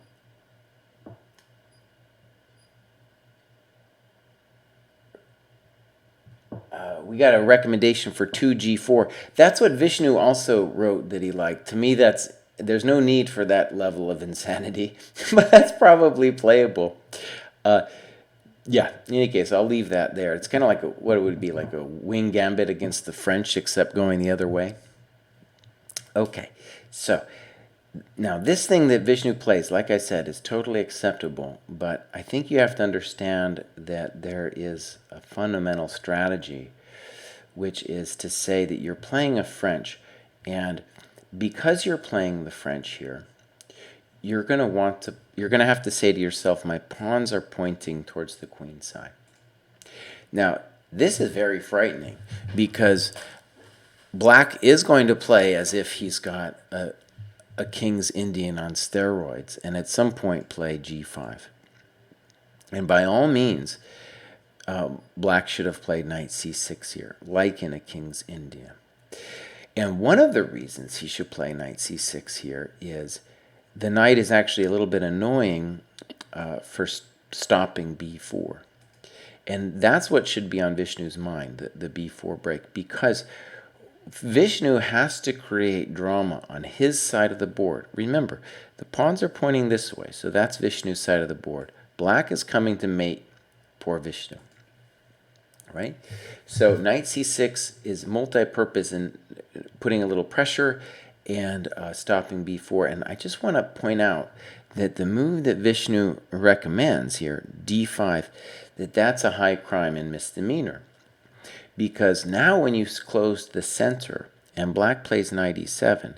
we got a recommendation for 2g4. That's what Vishnu also wrote that he liked. To me, there's no need for that level of insanity, but that's probably playable. Yeah, in any case, I'll leave that there. It's kind of like what it would be like a wing gambit against the French, except going the other way. Okay, so now this thing that Vishnu plays, like I said, is totally acceptable, but I think you have to understand that there is a fundamental strategy, which is to say that you're playing a French, and because you're playing the French here, you're going to have to say to yourself, my pawns are pointing towards the queen side. Now, this is very frightening because black is going to play as if he's got a King's Indian on steroids, and at some point play g5. And by all means, black should have played knight c6 here, like in a King's India. And one of the reasons he should play knight c6 here is the knight is actually a little bit annoying for stopping b4. And that's what should be on Vishnu's mind, the b4 break, because Vishnu has to create drama on his side of the board. Remember, the pawns are pointing this way, so that's Vishnu's side of the board. Black is coming to mate poor Vishnu, right? So knight c6 is multi-purpose in putting a little pressure and stopping b4. And I just want to point out that the move that Vishnu recommends here, d5, that's a high crime and misdemeanor. Because now when you close the center and black plays knight e7,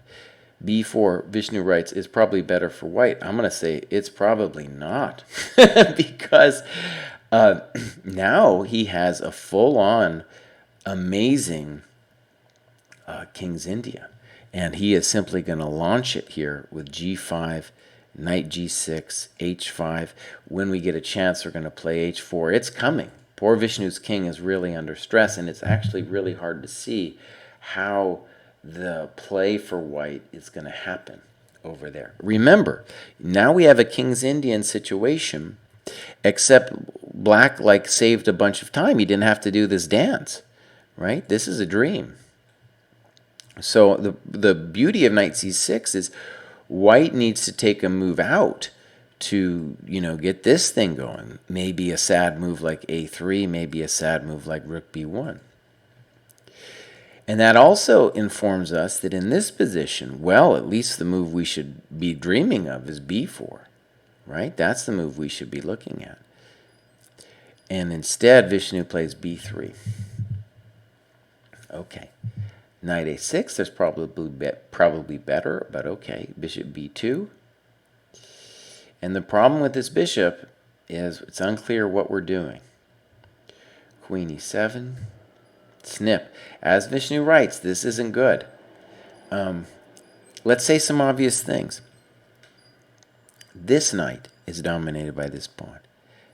b4, Vishnu writes, is probably better for white. I'm going to say it's probably not. Because now he has a full-on amazing King's India. And he is simply going to launch it here with g5, knight g6, h5. When we get a chance, we're going to play h4. It's coming. Poor Vishnu's king is really under stress, and it's actually really hard to see how the play for white is going to happen over there. Remember, now we have a King's Indian situation, except black saved a bunch of time. He didn't have to do this dance, right? This is a dream. So the beauty of knight c6 is white needs to take a move out to, get this thing going. Maybe a sad move like a3, maybe a sad move like rook b1. And that also informs us that in this position, well, at least the move we should be dreaming of is b4, right? That's the move we should be looking at. And instead, Vishnu plays b3. Okay. Knight a6, there's probably better, but okay. Bishop b2. And the problem with this bishop is it's unclear what we're doing. Queen e7, snip. As Vishnu writes, this isn't good. Let's say some obvious things. This knight is dominated by this pawn.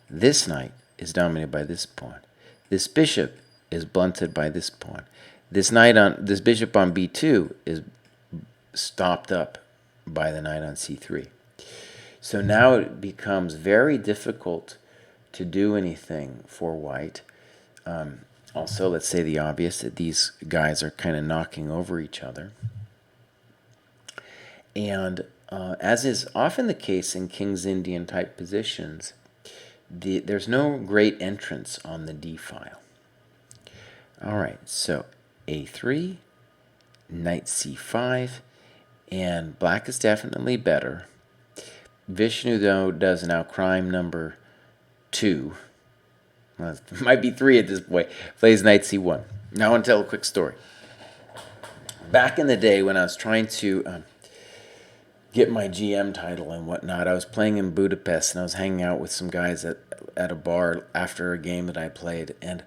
This knight is dominated by this pawn. This bishop is blunted by this pawn. This bishop on b2 is stopped up by the knight on c3. So now it becomes very difficult to do anything for white. Also, let's say the obvious, that these guys are kind of knocking over each other. And as is often the case in King's Indian type positions, there's no great entrance on the d file. All right, so a3, knight c5, and black is definitely better. Vishnu, though, does now crime number 2. Well, it might be 3 at this point. Plays knight c1. Now I want to tell a quick story. Back in the day when I was trying to get my GM title and whatnot, I was playing in Budapest, and I was hanging out with some guys at a bar after a game that I played. And,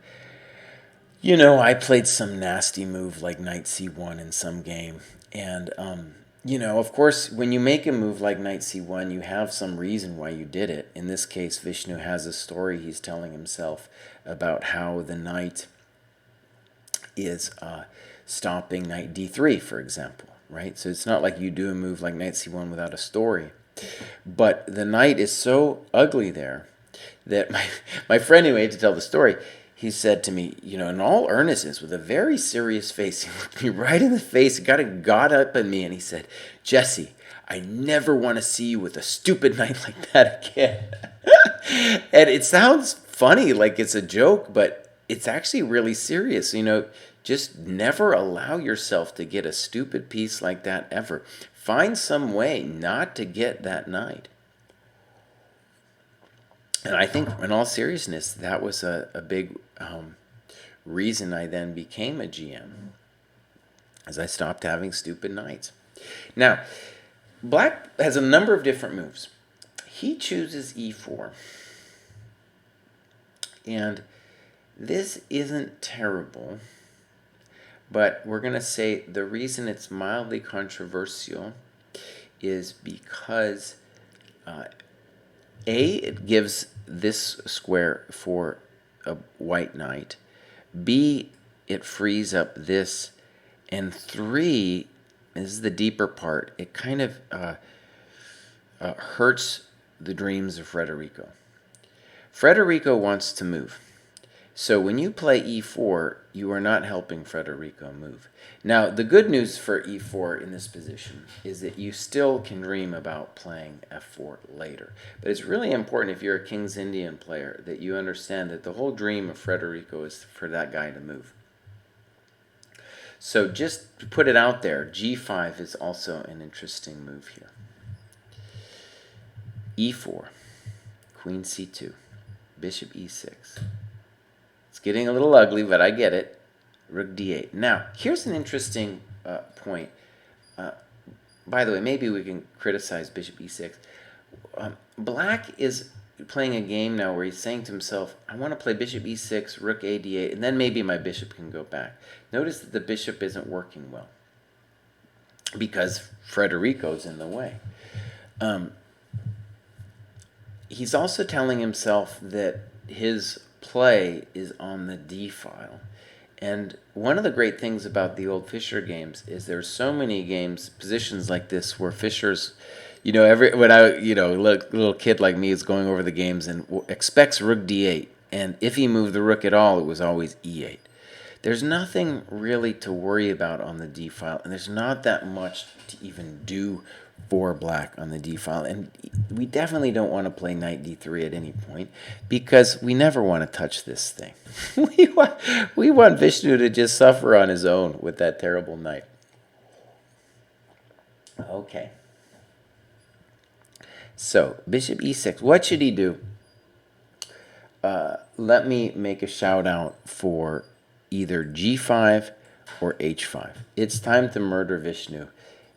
I played some nasty move like knight c1 in some game. And, of course, when you make a move like knight c1, you have some reason why you did it. In this case, Vishnu has a story he's telling himself about how the knight is stopping knight d3, for example, right? So it's not like you do a move like knight c1 without a story. But the knight is so ugly there that my friend who to tell the story, he said to me, in all earnestness, with a very serious face, he looked me right in the face, got up at me, and he said, "Jesse, I never want to see you with a stupid knight like that again." And it sounds funny, like it's a joke, but it's actually really serious. Just never allow yourself to get a stupid piece like that ever. Find some way not to get that knight. And I think, in all seriousness, that was a big reason I then became a GM, as I stopped having stupid knights. Now, black has a number of different moves. He chooses e4. And this isn't terrible, but we're going to say the reason it's mildly controversial is because A, it gives this square for a white knight. B, it frees up this. And 3, this is the deeper part, it kind of hurts the dreams of Federico. Federico wants to move. So when you play e4, you are not helping Federico move. Now, the good news for e4 in this position is that you still can dream about playing f4 later. But it's really important if you're a King's Indian player that you understand that the whole dream of Federico is for that guy to move. So just to put it out there, g5 is also an interesting move here. e4, queen c2, bishop e6. It's getting a little ugly, but I get it. Rook d8. Now, here's an interesting point. By the way, maybe we can criticize bishop e6. Black is playing a game now where he's saying to himself, I want to play bishop e6, rook a d8, and then maybe my bishop can go back. Notice that the bishop isn't working well because Federico's in the way. He's also telling himself that his play is on the d file. And one of the great things about the old Fischer games is there's so many games, positions like this, where Fischer's, when I, little kid like me is going over the games and expects rook d8, and if he moved the rook at all, it was always e8. There's nothing really to worry about on the d file, and there's not that much to even do for black on the d file, and we definitely don't want to play knight d3 at any point because we never want to touch this thing. we want Vishnu to just suffer on his own with that terrible knight. Okay. So bishop e6. What should he do? Let me make a shout out for either g5 or h5. It's time to murder Vishnu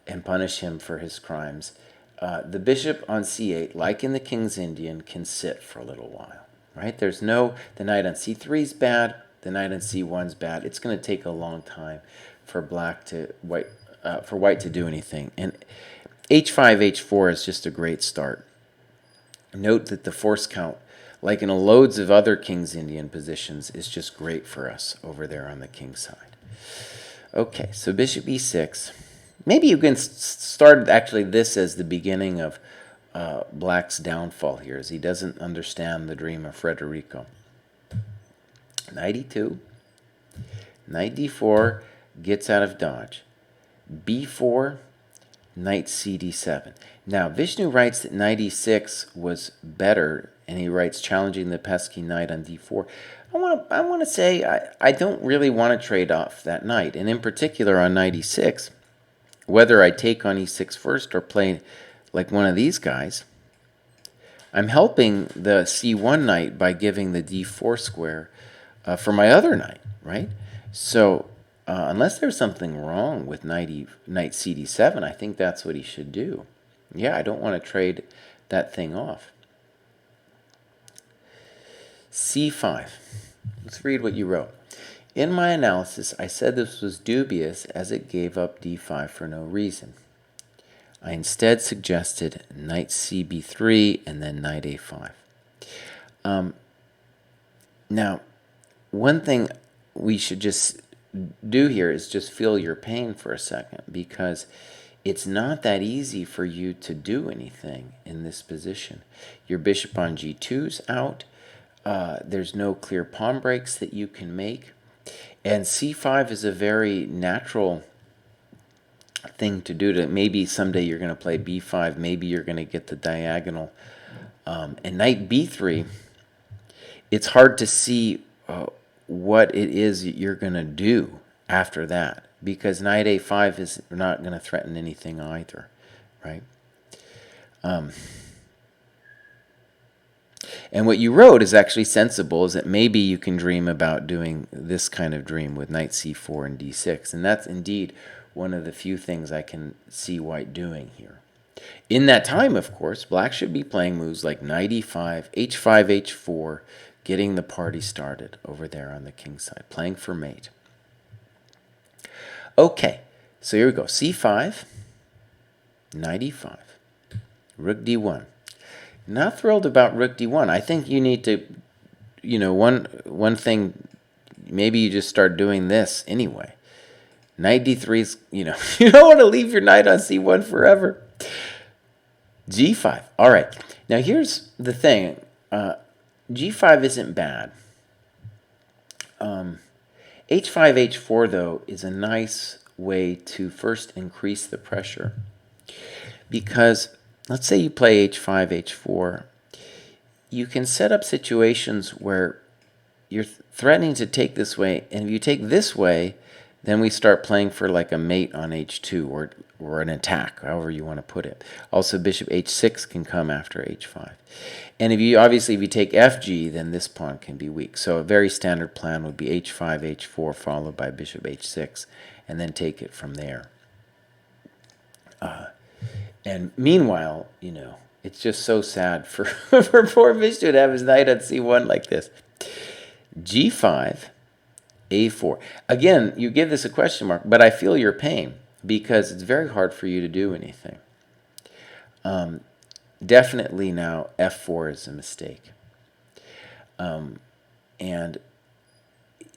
and punish him for his crimes. The bishop on c8, like in the King's Indian, can sit for a little while, right? The knight on c3 is bad, the knight on c1 is bad. It's going to take a long time for white to do anything. And h5, h4 is just a great start. Note that the force count, like in loads of other King's Indian positions, is just great for us over there on the king's side. Okay, so bishop e6. Maybe you can start actually this as the beginning of black's downfall here, as he doesn't understand the dream of Federico. Knight e2. Knight d4 gets out of dodge. b4, knight cd7. Now, Vishnu writes that knight e6 was better, and he writes challenging the pesky knight on d4. I want to say I don't really want to trade off that knight, and in particular on knight e6. Whether I take on e6 first or play like one of these guys, I'm helping the c1 knight by giving the d4 square for my other knight, right? So unless there's something wrong with knight cd7, I think that's what he should do. Yeah, I don't want to trade that thing off. c5. Let's read what you wrote. In my analysis, I said this was dubious as it gave up d5 for no reason. I instead suggested knight cb3 and then knight a5. Now, one thing we should just do here is just feel your pain for a second, because it's not that easy for you to do anything in this position. Your bishop on g2's out. There's no clear pawn breaks that you can make. And c5 is a very natural thing to do. Maybe someday you're going to play b5. Maybe you're going to get the diagonal. And knight b3, it's hard to see what it is you're going to do after that, because knight a5 is not going to threaten anything either, right? And what you wrote is actually sensible, is that maybe you can dream about doing this kind of dream with knight c4 and d6. And that's indeed one of the few things I can see white doing here. In that time, of course, black should be playing moves like knight e5, h5, h4, getting the party started over there on the king's side, playing for mate. Okay, so here we go. c5, knight e5, rook d1. Not thrilled about rook d1. I think you need to, one thing, maybe you just start doing this anyway. Knight d3 is, you don't want to leave your knight on c1 forever. g5. All right. Now here's the thing. G5 isn't bad. H5, H4, though, is a nice way to first increase the pressure. Because let's say you play H5, H4, you can set up situations where you're threatening to take this way, and if you take this way, then we start playing for like a mate on H2 or an attack, however you want to put it. Also, bishop H6 can come after H5. And if you take FG, then this pawn can be weak. So a very standard plan would be H5, H4 followed by bishop H6, and then take it from there. And meanwhile, it's just so sad for, for poor Vishnu to have his knight on c1 like this. G5, A4. Again, you give this a question mark, but I feel your pain because it's very hard for you to do anything. Definitely now F4 is a mistake. And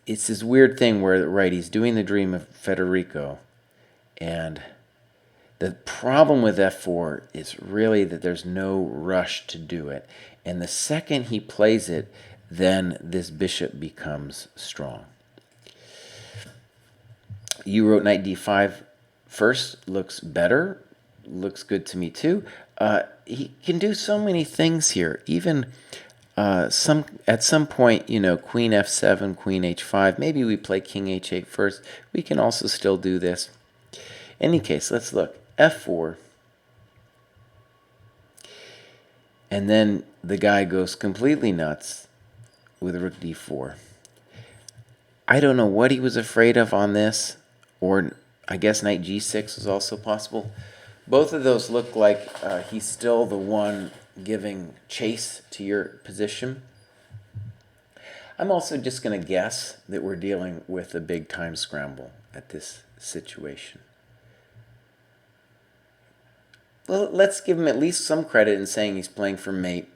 it's this weird thing where, right, he's doing the dream of Federico, and the problem with F4 is really that there's no rush to do it. And the second he plays it, then this bishop becomes strong. You wrote knight d5 first. Looks better. Looks good to me too. He can do so many things here. Even at some point, queen f7, queen h5. Maybe we play king h8 first. We can also still do this. In any case, let's look. F4. And then the guy goes completely nuts with rook d4. I don't know what he was afraid of on this, or I guess knight g6 is also possible. Both of those look like he's still the one giving chase to your position. I'm also just going to guess that we're dealing with a big time scramble at this situation. Well, let's give him at least some credit in saying he's playing for mate,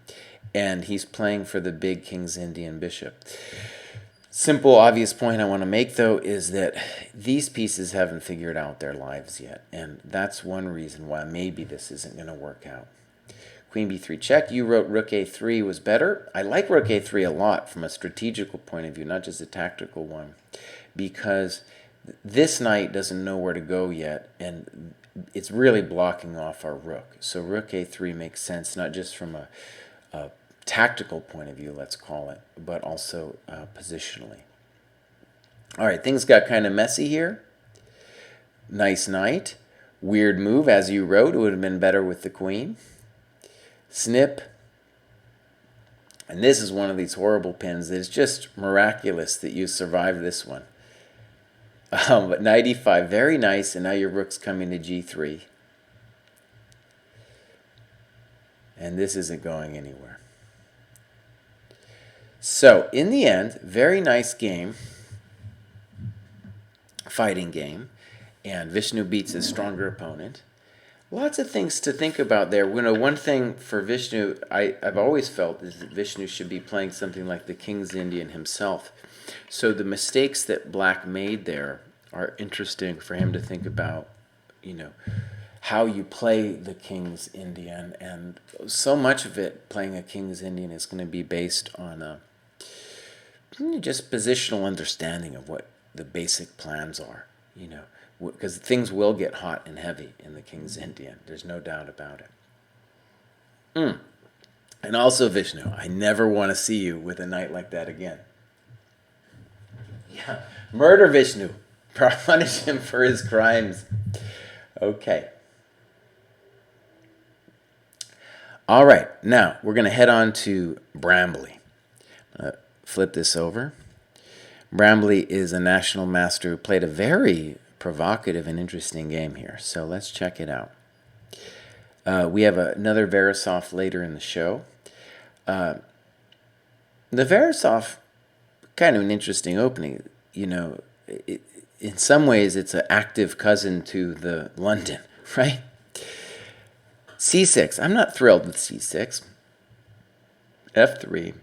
and he's playing for the big King's Indian bishop. Simple, obvious point I want to make, though, is that these pieces haven't figured out their lives yet, and that's one reason why maybe this isn't going to work out. Queen b3 check. You wrote rook a3 was better. I like rook a3 a lot from a strategical point of view, not just a tactical one, because this knight doesn't know where to go yet, and it's really blocking off our rook. So rook a3 makes sense, not just from a tactical point of view, let's call it, but also positionally. All right, things got kind of messy here. Nice knight. Weird move, as you wrote. It would have been better with the queen. Snip. And this is one of these horrible pins that is just miraculous that you survived this one. But knight e5, very nice, and now your rook's coming to g3. And this isn't going anywhere. So, in the end, very nice game, fighting game, and Vishnu beats his stronger opponent. Lots of things to think about there. One thing for Vishnu, I've always felt is that Vishnu should be playing something like the King's Indian himself. So the mistakes that Black made there are interesting for him to think about, how you play the King's Indian. And so much of it, playing a King's Indian, is going to be based on just positional understanding of what the basic plans are, because things will get hot and heavy in the King's Indian. There's no doubt about it. And also, Vishnu, I never want to see you with a knight like that again. Yeah, murder Vishnu. Punish him for his crimes. Okay. All right, now we're going to head on to Brambly. Flip this over. Brambly is a national master who played a very provocative and interesting game here. So let's check it out. We have another Verisov later in the show. The Verisov, kind of an interesting opening. In some ways, it's an active cousin to the London, right? C6. I'm not thrilled with C6. f3,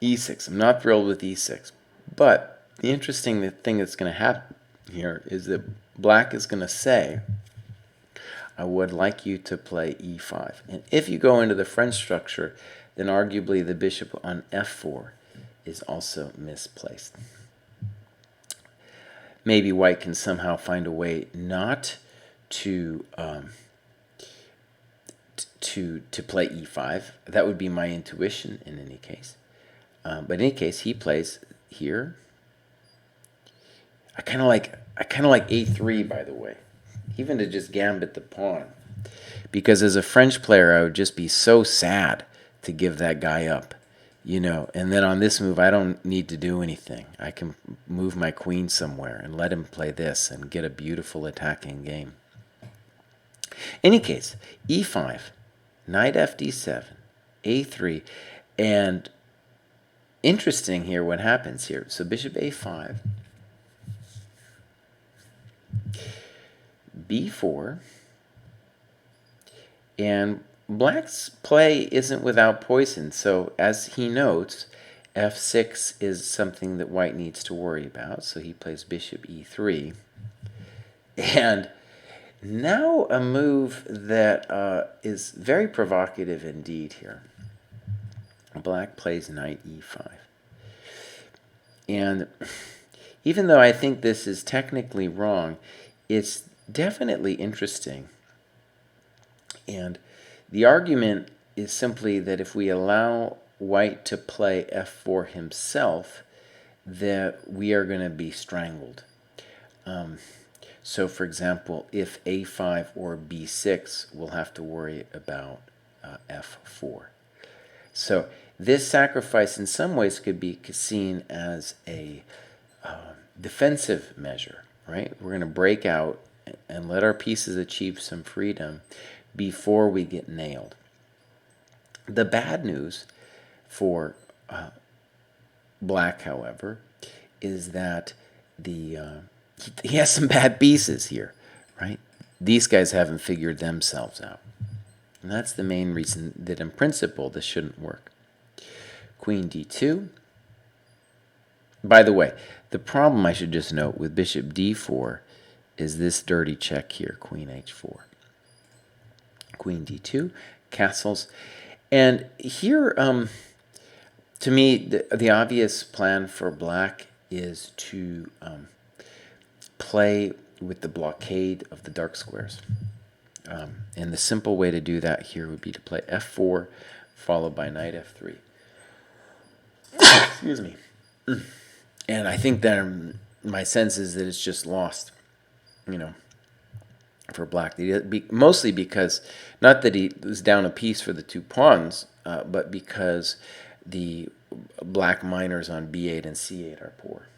e6. I'm not thrilled with e6. But the interesting thing that's going to happen here is that black is going to say, I would like you to play e5. And if you go into the French structure, then arguably the bishop on f4 is also misplaced. Maybe white can somehow find a way not to to play e5. That would be my intuition in any case. But in any case, he plays here. I kind of like a3, by the way, even to just gambit the pawn, because as a French player, I would just be so sad to give that guy up, you know. And then on this move, I don't need to do anything. I can move my queen somewhere and let him play this and get a beautiful attacking game. Any case, e5, knight fd7, a3, and interesting here what happens here. So bishop a5, b4, and black's play isn't without poison. So as he notes, f6 is something that white needs to worry about. So he plays bishop e3. And now a move that is very provocative indeed here. Black plays knight e5. And even though I think this is technically wrong, it's definitely interesting. And the argument is simply that if we allow white to play f4 himself, that we are going to be strangled. So for example, if a5 or b6, we'll have to worry about f4. So this sacrifice in some ways could be seen as a defensive measure, right? We're going to break out and let our pieces achieve some freedom before we get nailed. The bad news for black, however, is that he has some bad pieces here, right? These guys haven't figured themselves out. And that's the main reason that in principle this shouldn't work. Queen d2. By the way, the problem I should just note with bishop d4 is this dirty check here, queen h4. Queen d2, castles. And here, to me, the obvious plan for black is to play with the blockade of the dark squares. And the simple way to do that here would be to play f4 followed by knight f3. Excuse me. And I think that my sense is that it's just lost, you know, for black. Mostly because, not that he was down a piece for the two pawns, but because the black minors on b8 and c8 are poor.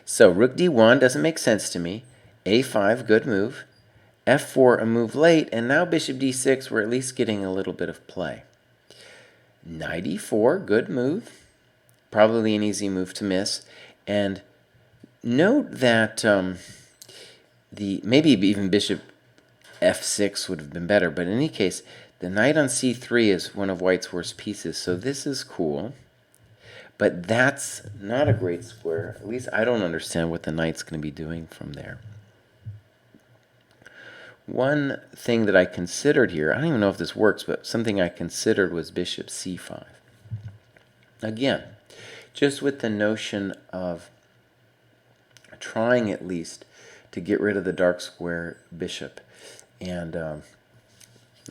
So rook d1 doesn't make sense to me. a5, good move. f4, a move late. And now bishop d6, we're at least getting a little bit of play. Knight e4, good move. Probably an easy move to miss. And note that maybe even bishop f6 would have been better. But in any case, the knight on c3 is one of white's worst pieces. So this is cool. But that's not a great square. At least I don't understand what the knight's going to be doing from there. One thing that I considered here, I don't even know if this works, but something I considered was bishop c5. Again, just with the notion of trying at least to get rid of the dark square bishop. And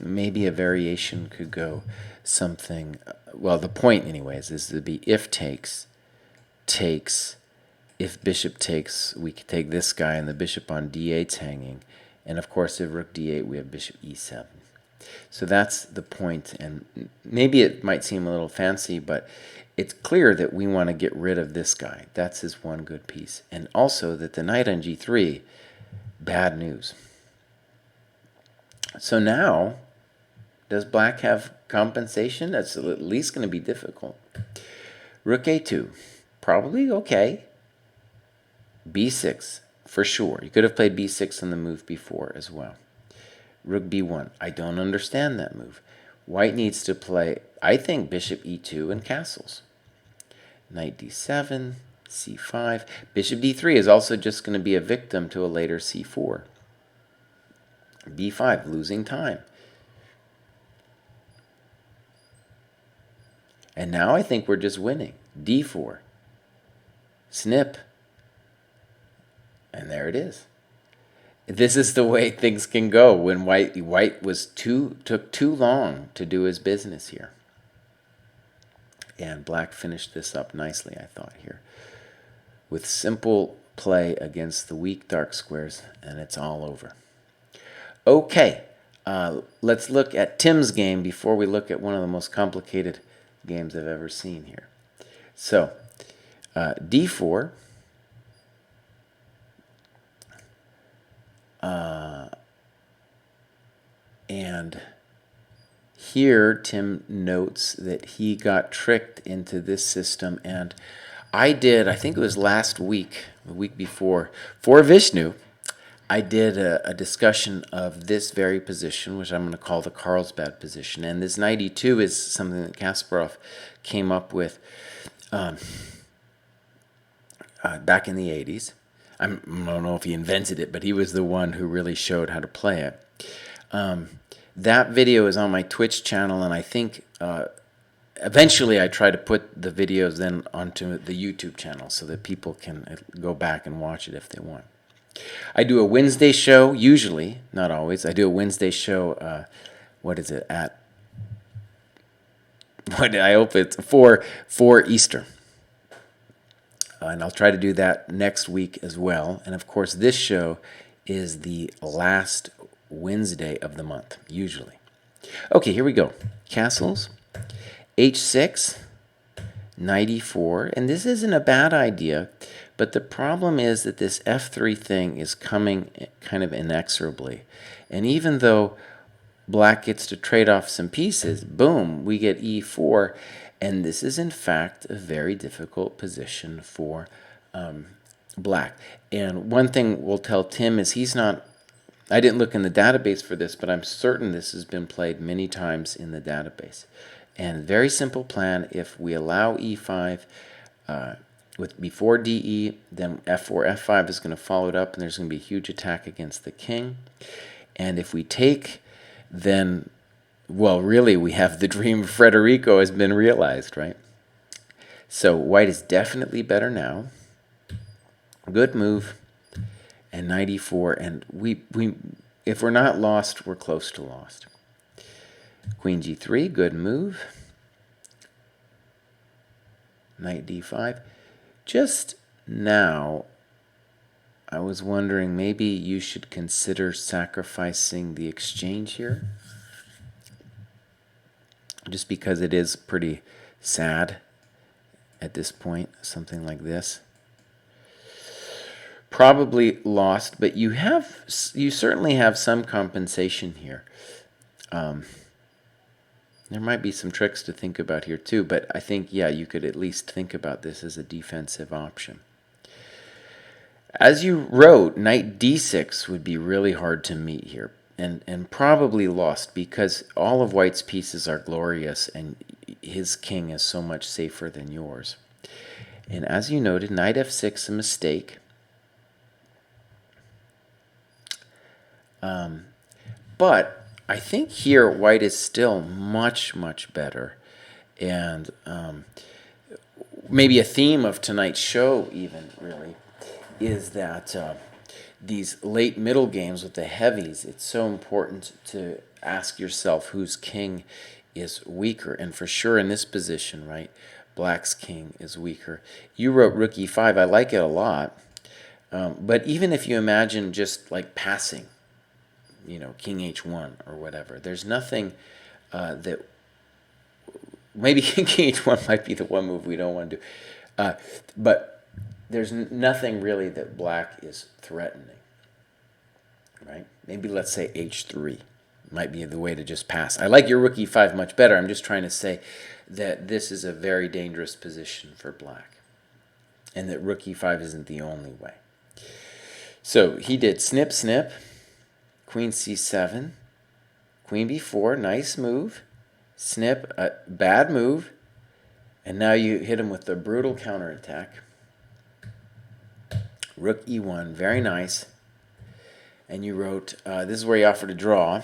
maybe a variation could go something, well, the point anyways is to be if takes, if bishop takes, we could take this guy and the bishop on d8's hanging. And of course, if rook d8, we have bishop e7. So that's the point. And maybe it might seem a little fancy, but it's clear that we want to get rid of this guy. That's his one good piece. And also that the knight on g3, bad news. So now, does black have compensation? That's at least going to be difficult. Rook a2, probably okay. b6, for sure. You could have played b6 on the move before as well. Rook b1, I don't understand that move. white needs to play, I think, bishop e2 and castles. Knight d7, c5. Bishop d3 is also just going to be a victim to a later c4. b5, losing time. And now I think we're just winning. d4. Snip. And there it is. This is the way things can go when white took too long to do his business here. And black finished this up nicely, I thought, here, with simple play against the weak dark squares, and it's all over. Okay, let's look at Tim's game before we look at one of the most complicated games I've ever seen here. So, d4. And here Tim notes that he got tricked into this system, and I think it was last week, the week before, for Vishnu, I did a discussion of this very position, which I'm going to call the Carlsbad position. And this knight e2 is something that Kasparov came up with back in the 80s. I don't know if he invented it, but he was the one who really showed how to play it. That video is on my Twitch channel, and I think eventually I try to put the videos then onto the YouTube channel so that people can go back and watch it if they want. I do a Wednesday show, usually, not always. I do a Wednesday show, I hope it's 4 Easter. And I'll try to do that next week as well. And of course, this show is the last Wednesday of the month, usually. Okay, here we go. Castles, h6, knight e4. And this isn't a bad idea, but the problem is that this f3 thing is coming kind of inexorably. And even though black gets to trade off some pieces, boom, we get e4. And this is, in fact, a very difficult position for black. And one thing we'll tell Tim is I didn't look in the database for this, but I'm certain this has been played many times in the database. And very simple plan, if we allow e5 before de, then f4, f5 is going to follow it up, and there's going to be a huge attack against the king. And if we take, then, well, really, we have the dream of Federico has been realized, right? So white is definitely better now. Good move. And knight e4, and if we're not lost, we're close to lost. Queen g3, good move. Knight d5. Just now, I was wondering, maybe you should consider sacrificing the exchange here. Just because it is pretty sad at this point, something like this. Probably lost, but you certainly have some compensation here. There might be some tricks to think about here too, but I think, yeah, you could at least think about this as a defensive option. As you wrote, knight d6 would be really hard to meet here, and probably lost, because all of white's pieces are glorious and his king is so much safer than yours. And as you noted, knight f6, a mistake. But I think here white is still much, much better. And maybe a theme of tonight's show even, really, is that these late middle games with the heavies, it's so important to ask yourself whose king is weaker. And for sure in this position, right, black's king is weaker. You wrote rook e5. I like it a lot. But even if you imagine just like passing, king h1 or whatever, there's nothing that... Maybe king h1 might be the one move we don't want to do. But there's nothing really that black is threatening, right? Maybe let's say h3 might be the way to just pass. I like your rook e5 much better. I'm just trying to say that this is a very dangerous position for black, and that rook e5 isn't the only way. So he did snip, snip, queen c7, queen b4, nice move, snip, a bad move, and now you hit him with the brutal counterattack. Rook e1, very nice. And you wrote, this is where you offered a draw,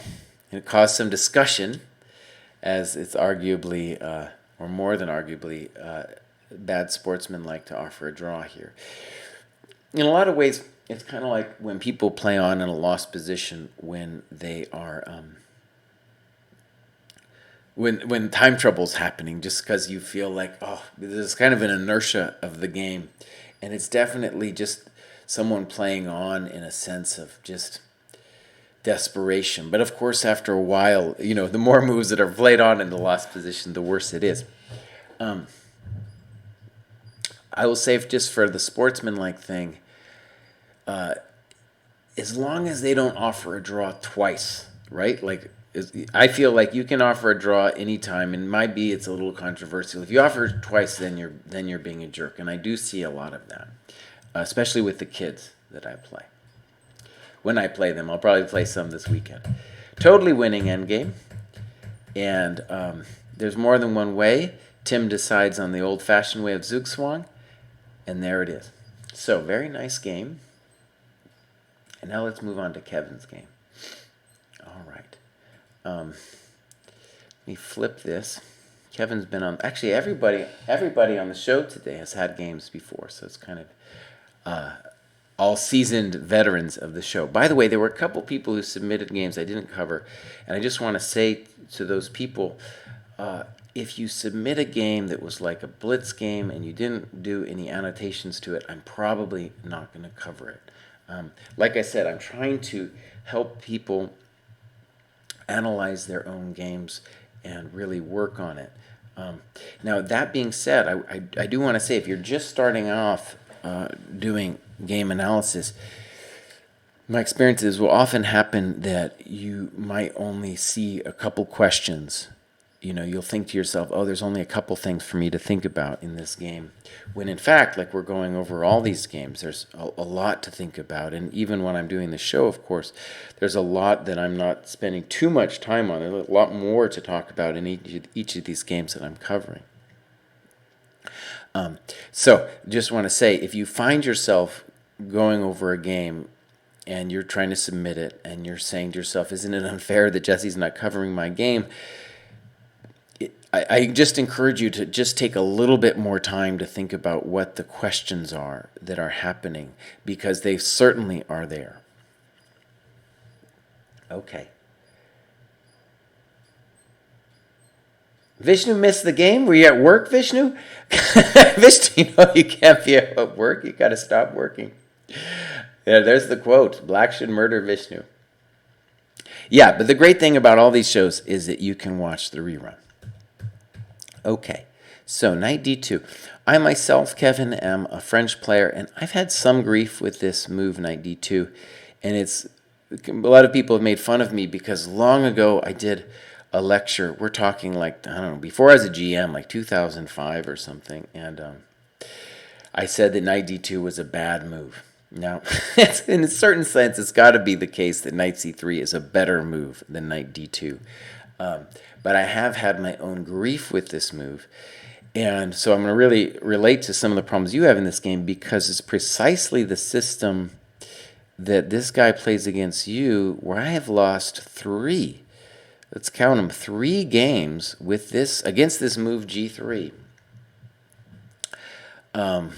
and it caused some discussion, as it's arguably, or more than arguably, bad sportsmen like to offer a draw here. In a lot of ways, it's kind of like when people play on in a lost position when they are, when time trouble's happening, just because you feel like, oh, there's kind of an inertia of the game. And it's definitely just someone playing on in a sense of just desperation. But of course, after a while, the more moves that are played on in the lost position, the worse it is. I will say, just for the sportsman-like thing, as long as they don't offer a draw twice, right? Like, I feel like you can offer a draw anytime, and might be it's a little controversial. If you offer twice, then you're being a jerk, and I do see a lot of that, especially with the kids that I play. When I play them, I'll probably play some this weekend. Totally winning endgame, and there's more than one way. Tim decides on the old-fashioned way of Zugzwang, and there it is. So, very nice game. And now let's move on to Kevin's game. All right. Let me flip this. Kevin's been on... Actually, everybody on the show today has had games before, so it's kind of all seasoned veterans of the show. By the way, there were a couple people who submitted games I didn't cover, and I just want to say to those people, if you submit a game that was like a blitz game and you didn't do any annotations to it, I'm probably not going to cover it. Like I said, I'm trying to help people analyze their own games and really work on it. Now, that being said, I do want to say, if you're just starting off doing game analysis, my experiences will often happen that you might only see a couple questions. You'll think to yourself, oh, there's only a couple things for me to think about in this game. When in fact, like we're going over all these games, there's a lot to think about. And even when I'm doing the show, of course, there's a lot that I'm not spending too much time on. There's a lot more to talk about in each of these games that I'm covering. So just want to say, if you find yourself going over a game and you're trying to submit it and you're saying to yourself, isn't it unfair that Jesse's not covering my game? I just encourage you to just take a little bit more time to think about what the questions are that are happening, because they certainly are there. Okay. Vishnu missed the game? Were you at work, Vishnu? Vishnu, you can't be at work. You got to stop working. Yeah, there's the quote. Black should murder Vishnu. Yeah, but the great thing about all these shows is that you can watch the rerun. Okay, so knight d2. I myself, Kevin, am a French player, and I've had some grief with this move, knight d2. And a lot of people have made fun of me because long ago I did a lecture. We're talking like, I don't know, before I was a GM, like 2005 or something. And I said that knight d2 was a bad move. Now, in a certain sense, it's got to be the case that knight c3 is a better move than knight d2. But I have had my own grief with this move. And so I'm going to really relate to some of the problems you have in this game, because it's precisely the system that this guy plays against you where I have lost 3. Let's count them. 3 games with this against this move g3. 1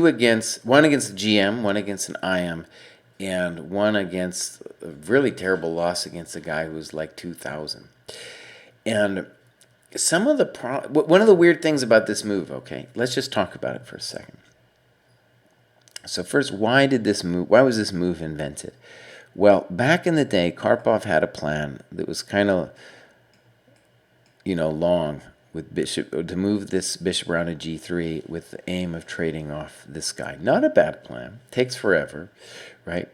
against the GM, 1 against an IM, and 1 against a really terrible loss against a guy who was like 2,000. And some of the one of the weird things about this move, okay, let's just talk about it for a second. So first, why was this move invented? Well, back in the day, Karpov had a plan that was kind of, long, with bishop, to move this bishop around to g3 with the aim of trading off this guy. Not a bad plan. Takes forever, right?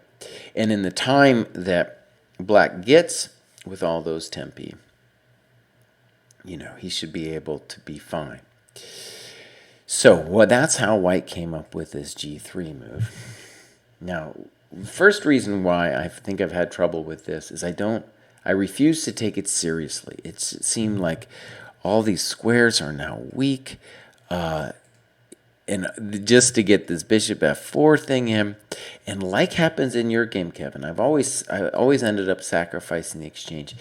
And in the time that black gets with all those tempi, he should be able to be fine. So, that's how white came up with this g3 move. Now, first reason why I think I've had trouble with this is I I refused to take it seriously. It seemed like all these squares are now weak. And just to get this bishop f4 thing in, and like happens in your game, Kevin, I always ended up sacrificing the exchange,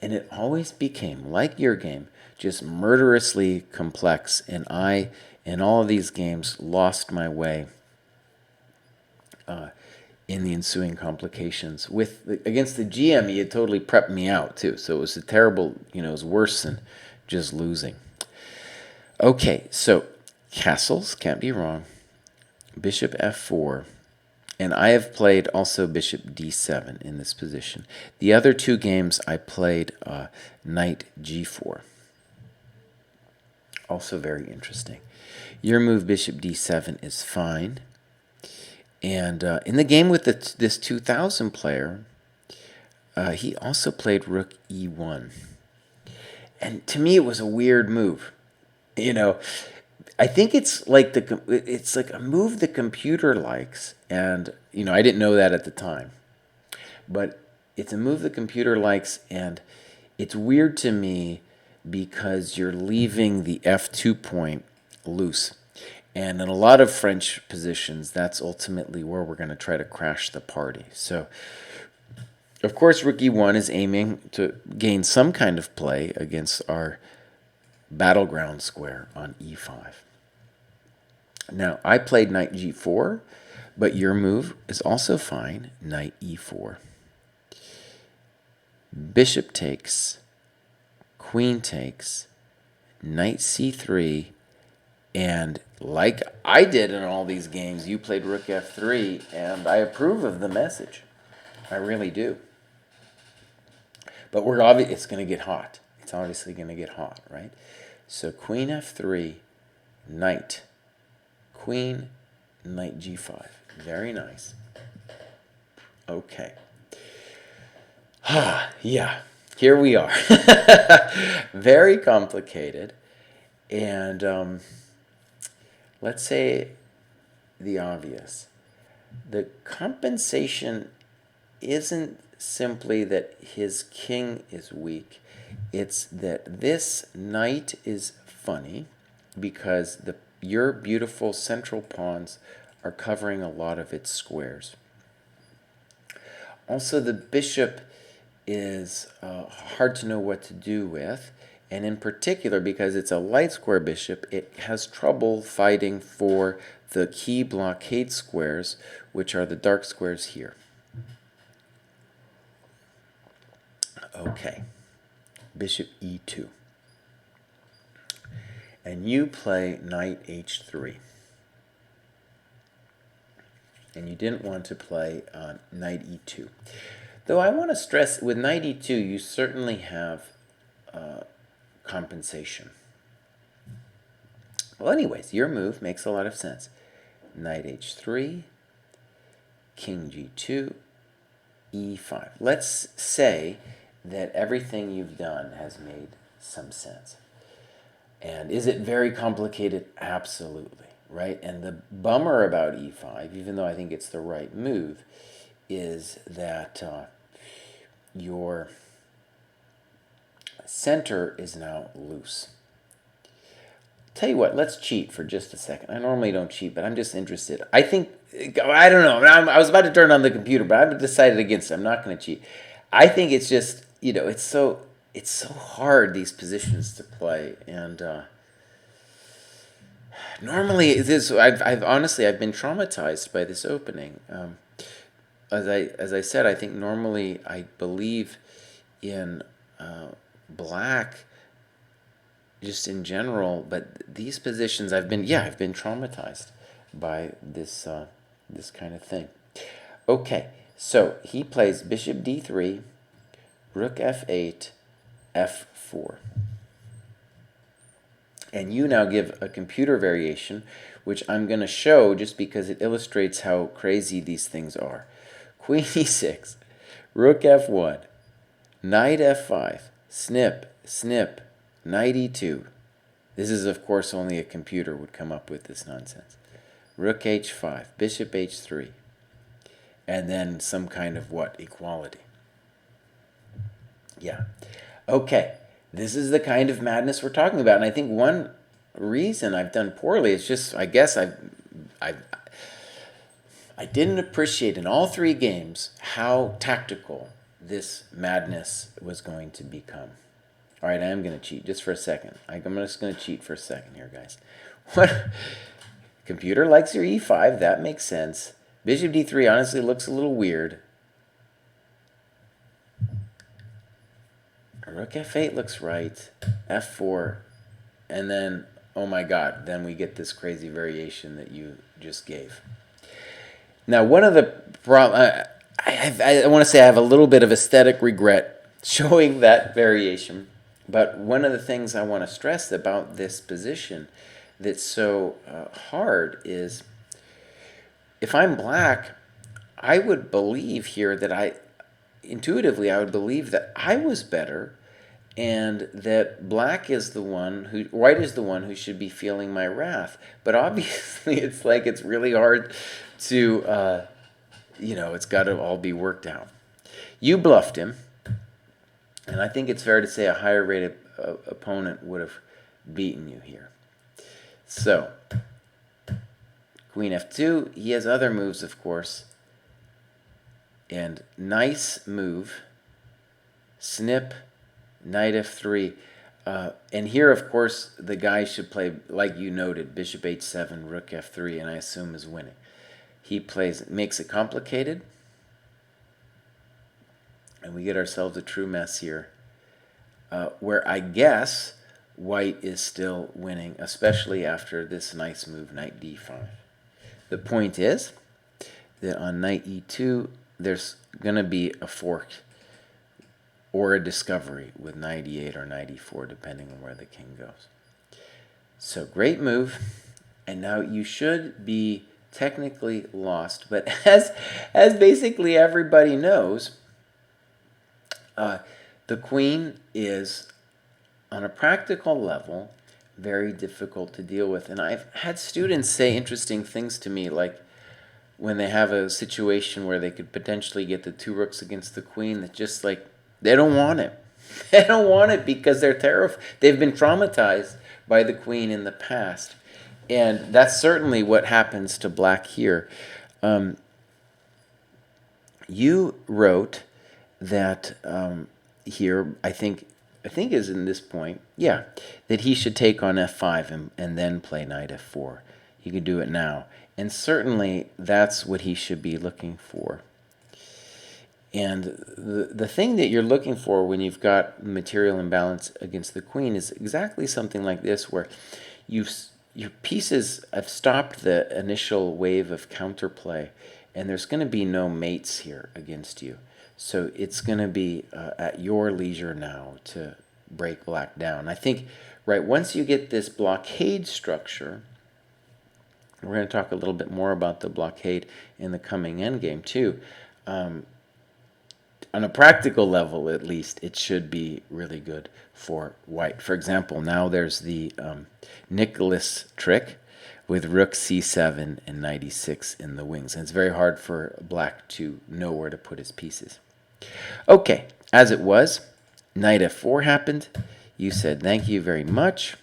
and it always became like your game, just murderously complex, and I, in all of these games, lost my way in the ensuing complications. Against the GM, he had totally prepped me out too, so it was a terrible, it was worse than just losing. Okay, so castles, can't be wrong. Bishop f4. And I have played also bishop d7 in this position. The other two games I played knight g4. Also very interesting. Your move bishop d7 is fine. And in the game with this 2000 player, he also played rook e1. And to me, it was a weird move. I think it's like a move the computer likes, and I didn't know that at the time, but it's a move the computer likes, and it's weird to me because you're leaving the f2 point loose, and in a lot of French positions, that's ultimately where we're going to try to crash the party. So, of course, rook e1 is aiming to gain some kind of play against our battleground square on e5. Now, I played knight g4, but your move is also fine, knight e4. Bishop takes, queen takes, knight c3, and like I did in all these games, you played rook f3, and I approve of the message. I really do. But it's going to get hot. It's obviously going to get hot, right? So queen f3, knight, queen, knight g5. Very nice. Okay. Yeah, here we are. Very complicated. And let's say the obvious. The compensation isn't simply that his king is weak. It's that this knight is funny because your beautiful central pawns are covering a lot of its squares. Also, the bishop is hard to know what to do with, and in particular, because it's a light square bishop, it has trouble fighting for the key blockade squares, which are the dark squares here. Okay, bishop e2. And you play knight h3. And you didn't want to play knight e2. Though I want to stress, with knight e2, you certainly have compensation. Well, anyways, your move makes a lot of sense. Knight h3, king g2, e5. Let's say that everything you've done has made some sense. And is it very complicated? Absolutely, right? And the bummer about e5, even though I think it's the right move, is that your center is now loose. Tell you what, let's cheat for just a second. I normally don't cheat, but I'm just interested. I don't know. I was about to turn on the computer, but I've decided against it. I'm not going to cheat. I think it's just, it's so hard, these positions to play. And normally, I've honestly been traumatized by this opening. As I said, I think normally I believe in black just in general, but these positions I've been traumatized by this kind of thing. Okay, so he plays bishop d3, rook f8, f4. And you now give a computer variation, which I'm going to show just because it illustrates how crazy these things are. Queen e6, rook f1, knight f5, snip, snip, knight e2. This is, of course, only a computer would come up with this nonsense. Rook h5, bishop h3, and then some kind of equality. Yeah. Okay. This is the kind of madness we're talking about. And I think one reason I've done poorly is just, I guess I I didn't appreciate in all three games how tactical this madness was going to become. All right, I am going to cheat just for a second. I'm just going to cheat for a second here, guys. What? Computer likes your e5. That makes sense. Bishop d3 honestly looks a little weird. Rook f8 looks right. f4. And then, oh my god, then we get this crazy variation that you just gave. Now, one of the problems, I want to say I have a little bit of aesthetic regret showing that variation. But one of the things I want to stress about this position that's so hard is if I'm black, I would believe here that intuitively, I would believe that I was better and that white is the one who should be feeling my wrath. But obviously, it's like it's really hard to, it's got to all be worked out. You bluffed him, and I think it's fair to say a higher rated opponent would have beaten you here. So, Queen f2, he has other moves, of course. And nice move, snip, knight f3. And here, of course, the guy should play, like you noted, bishop h7, rook f3, and I assume is winning. He makes it complicated. And we get ourselves a true mess here, where I guess white is still winning, especially after this nice move, knight d5. The point is that on knight e2, there's going to be a fork or a discovery with knight e8 or knight e4, depending on where the king goes. So great move, and now you should be technically lost, but as basically everybody knows, the queen is, on a practical level, very difficult to deal with. And I've had students say interesting things to me, like when they have a situation where they could potentially get the two rooks against the queen, that just like, they don't want it. They don't want it because they're terrified. They've been traumatized by the queen in the past. And that's certainly what happens to black here. You wrote that here, I think is in this point, yeah, that he should take on f5 and then play knight f4. He could do it now. And certainly that's what he should be looking for. And the thing that you're looking for when you've got material imbalance against the queen is exactly something like this, where your pieces have stopped the initial wave of counterplay, and there's going to be no mates here against you. So it's going to be at your leisure now to break black down. I think, right, once you get this blockade structure, we're going to talk a little bit more about the blockade in the coming endgame too. On a practical level, at least, it should be really good for white. For example, now there's the Nicholas trick with rook c7 and knight e6 in the wings. And it's very hard for black to know where to put his pieces. Okay, as it was, knight f4 happened. You said thank you very much.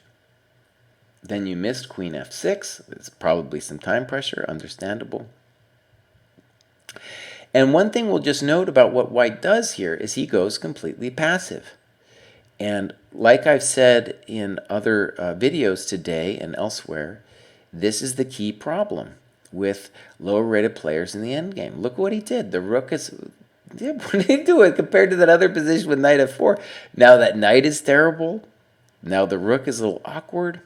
Then you missed queen f6. It's probably some time pressure, understandable. And one thing we'll just note about what white does here is he goes completely passive. And like I've said in other videos today and elsewhere, this is the key problem with lower rated players in the endgame. Look what he did. The rook is... what did he do compared to that other position with knight f4? Now that knight is terrible. Now the rook is a little awkward.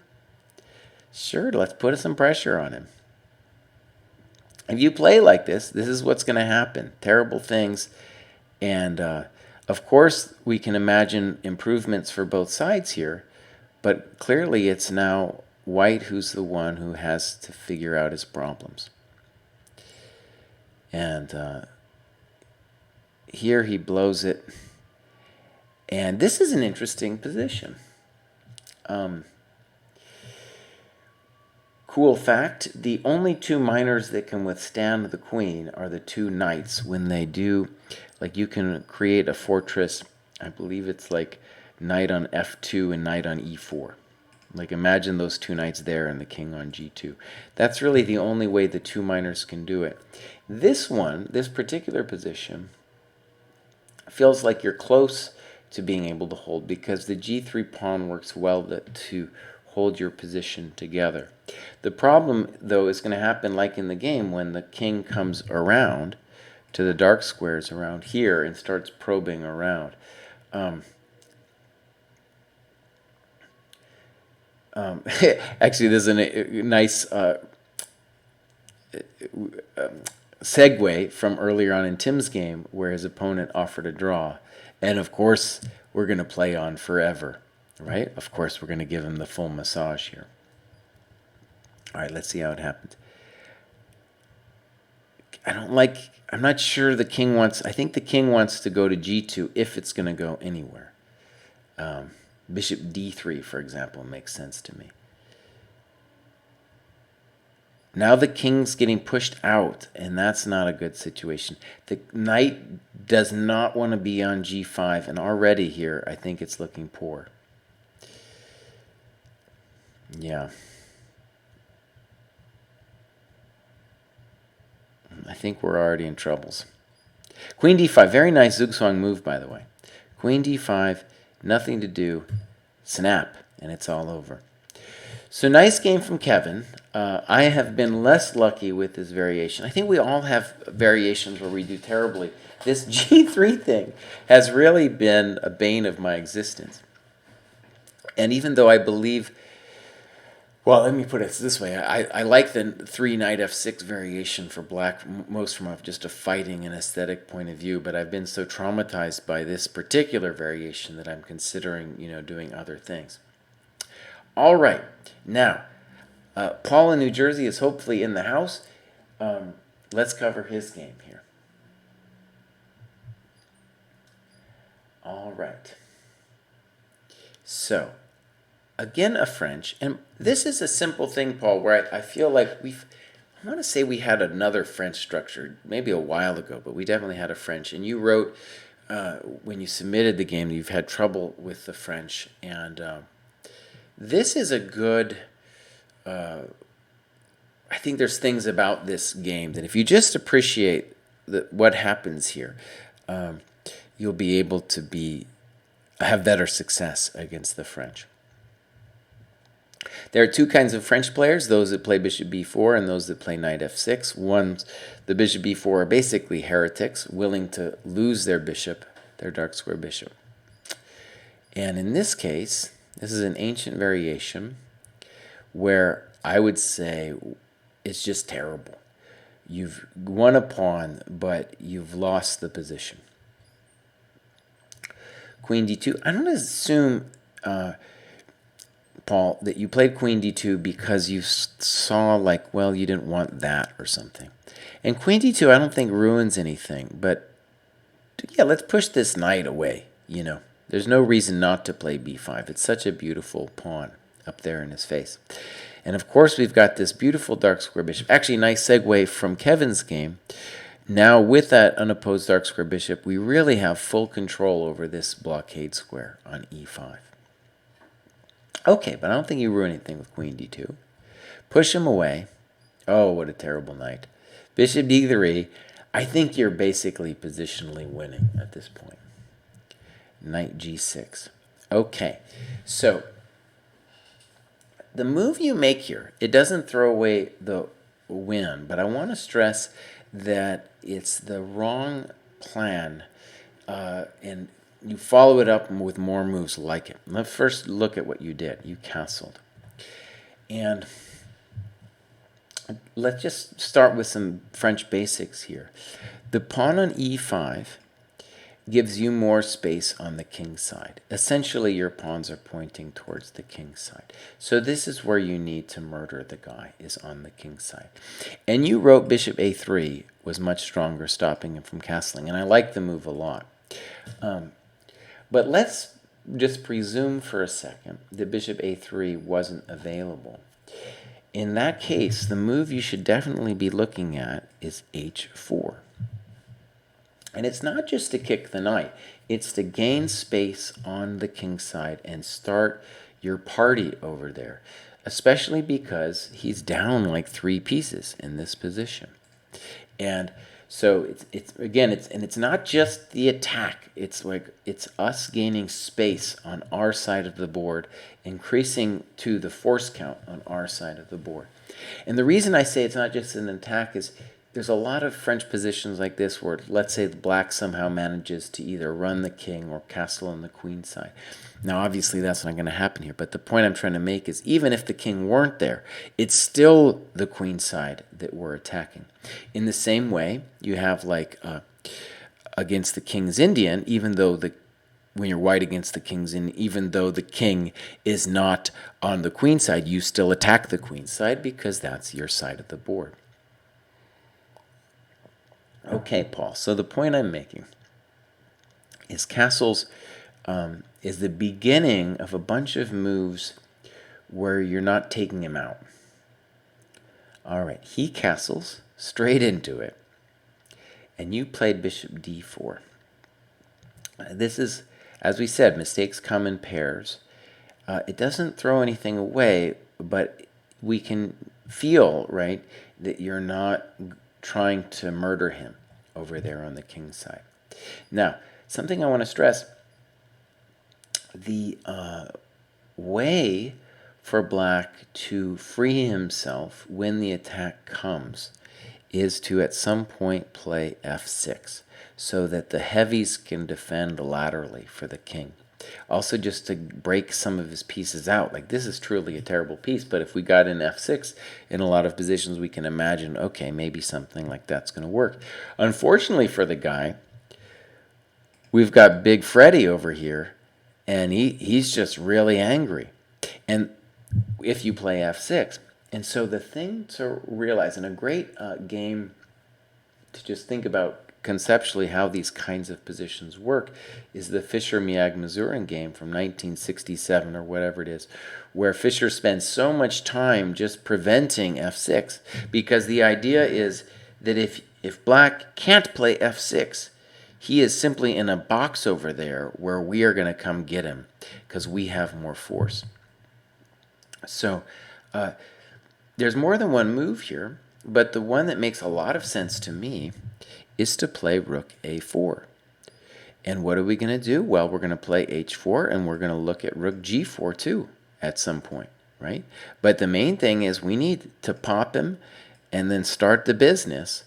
Sure, let's put some pressure on him. If you play like this is what's going to happen. Terrible things. And of course, we can imagine improvements for both sides here. But clearly, it's now white who's the one who has to figure out his problems. And here he blows it. And this is an interesting position. Cool fact, the only two minors that can withstand the queen are the two knights when they do, like you can create a fortress I believe it's like knight on f2 and knight on e4. Like imagine those two knights there and the king on g2. That's really the only way the two minors can do it. This one, this particular position, feels like you're close to being able to hold because the g3 pawn works well to hold your position together. The problem, though, is going to happen like in the game when the king comes around to the dark squares around here and starts probing around. Actually, there's a nice segue from earlier on in Tim's game where his opponent offered a draw. And of course, we're going to play on forever, right? Of course, we're going to give him the full massage here. All right, let's see how it happens. I'm not sure the king wants, I think the king wants to go to g2 if it's going to go anywhere. Bishop d3, for example, makes sense to me. Now the king's getting pushed out, and that's not a good situation. The knight does not want to be on g5, and already here, I think it's looking poor. Yeah. I think we're already in troubles. Queen d5, very nice Zugzwang move, by the way. Queen d5, nothing to do, snap, and it's all over. So nice game from Kevin. I have been less lucky with this variation. I think we all have variations where we do terribly. This g3 thing has really been a bane of my existence. And even though I believe, well, let me put it this way. I like the 3 knight f6 variation for black, most from just a fighting and aesthetic point of view, but I've been so traumatized by this particular variation that I'm considering, doing other things. All right. Now, Paul in New Jersey is hopefully in the house. Let's cover his game here. All right. So, again, a French. And this is a simple thing, Paul, where I feel like I want to say we had another French structure maybe a while ago, but we definitely had a French. And you wrote, when you submitted the game, you've had trouble with the French. And this is a good, I think there's things about this game that if you just appreciate what happens here, you'll be able to have better success against the French. There are two kinds of French players, those that play bishop b4 and those that play knight f6. The bishop b4 are basically heretics, willing to lose their bishop, their dark square bishop. And in this case, this is an ancient variation where I would say it's just terrible. You've won a pawn, but you've lost the position. Queen d2. I'm going to assume, Paul, that you played queen d2 because you saw like, well, you didn't want that or something. And queen d2 I don't think ruins anything, but yeah, let's push this knight away, There's no reason not to play b5. It's such a beautiful pawn up there in his face. And of course, we've got this beautiful dark square bishop. Actually, nice segue from Kevin's game. Now, with that unopposed dark square bishop, we really have full control over this blockade square on e5. Okay, but I don't think you ruin anything with queen d2. Push him away. Oh, what a terrible knight. Bishop d3. I think you're basically positionally winning at this point. Knight g6. Okay, so the move you make here, it doesn't throw away the win, but I want to stress that it's the wrong plan, and you follow it up with more moves like it. Let's first look at what you did. You castled. And let's just start with some French basics here. The pawn on e5 gives you more space on the king side. Essentially, your pawns are pointing towards the king side. So this is where you need to murder the guy, is on the king side. And you wrote bishop a3 was much stronger, stopping him from castling. And I like the move a lot. But let's just presume for a second that bishop a3 wasn't available. In that case, the move you should definitely be looking at is h4. And it's not just to kick the knight, it's to gain space on the king's side and start your party over there, especially because he's down like 3 pieces in this position. And so it's not just the attack. It's like it's us gaining space on our side of the board, increasing to the force count on our side of the board. And the reason I say it's not just an attack is there's a lot of French positions like this where, let's say, the black somehow manages to either run the king or castle on the queen side. Now, obviously, that's not going to happen here, but the point I'm trying to make is even if the king weren't there, it's still the queen side that we're attacking. In the same way, you have like against the king's Indian, even though when you're white against the king's Indian, even though the king is not on the queen side, you still attack the queen side because that's your side of the board. Okay, Paul, so the point I'm making is castles is the beginning of a bunch of moves where you're not taking him out. All right, he castles straight into it, and you played bishop d4. This is, as we said, mistakes come in pairs. It doesn't throw anything away, but we can feel, right, that you're not trying to murder him over there on the king's side. Now, something I want to stress, the way for black to free himself when the attack comes is to at some point play f6 so that the heavies can defend laterally for the king. Also, just to break some of his pieces out. Like, this is truly a terrible piece, but if we got in f6 in a lot of positions, we can imagine, okay, maybe something like that's going to work. Unfortunately for the guy, we've got Big Freddy over here, and he's just really angry. And if you play f6, and so the thing to realize, and a great game to just think about conceptually how these kinds of positions work, is the Fischer-Miag-Mazurin game from 1967 or whatever it is, where Fischer spends so much time just preventing f6, because the idea is that if black can't play f6, he is simply in a box over there where we are going to come get him because we have more force. So there's more than one move here, but the one that makes a lot of sense to me is to play rook a4. And what are we going to do? Well, we're going to play h4, and we're going to look at rook g4 too at some point, right? But the main thing is we need to pop him and then start the business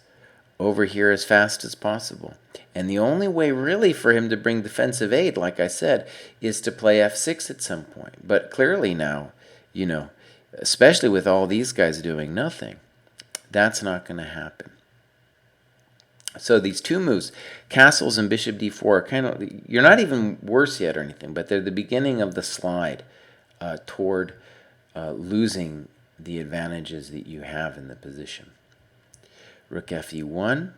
over here as fast as possible. And the only way really for him to bring defensive aid, like I said, is to play f6 at some point. But clearly now, you know, especially with all these guys doing nothing, that's not going to happen. So these two moves, castles and bishop d4, are kind of, you're not even worse yet or anything, but they're the beginning of the slide toward losing the advantages that you have in the position. Rook fe1,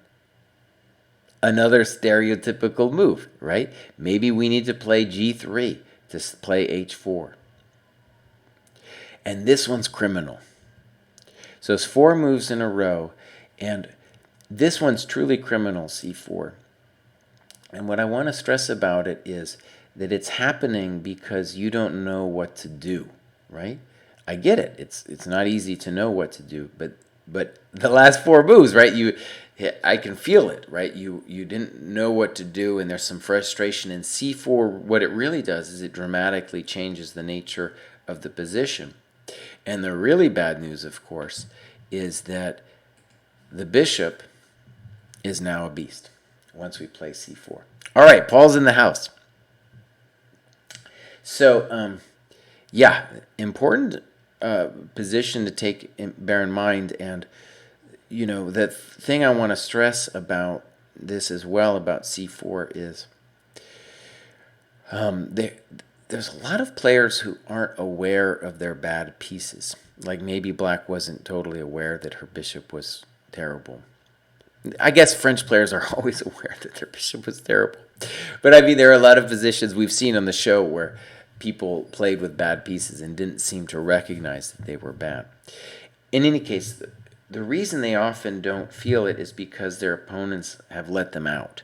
another stereotypical move, right? Maybe we need to play g3 to play h4. And this one's criminal. So it's 4 moves in a row, and this one's truly criminal, c4. And what I want to stress about it is that it's happening because you don't know what to do, right? I get it. It's not easy to know what to do, but the last 4 moves, right? I can feel it, right? You didn't know what to do, and there's some frustration. And c4, what it really does is it dramatically changes the nature of the position. And the really bad news, of course, is that the bishop is now a beast once we play c4. All right, Paul's in the house. So, yeah, important position to bear in mind. And, you know, the thing I want to stress about this as well, about c4, is there's a lot of players who aren't aware of their bad pieces. Like maybe black wasn't totally aware that her bishop was terrible. I guess French players are always aware that their bishop was terrible. But I mean, there are a lot of positions we've seen on the show where people played with bad pieces and didn't seem to recognize that they were bad. In any case, the reason they often don't feel it is because their opponents have let them out.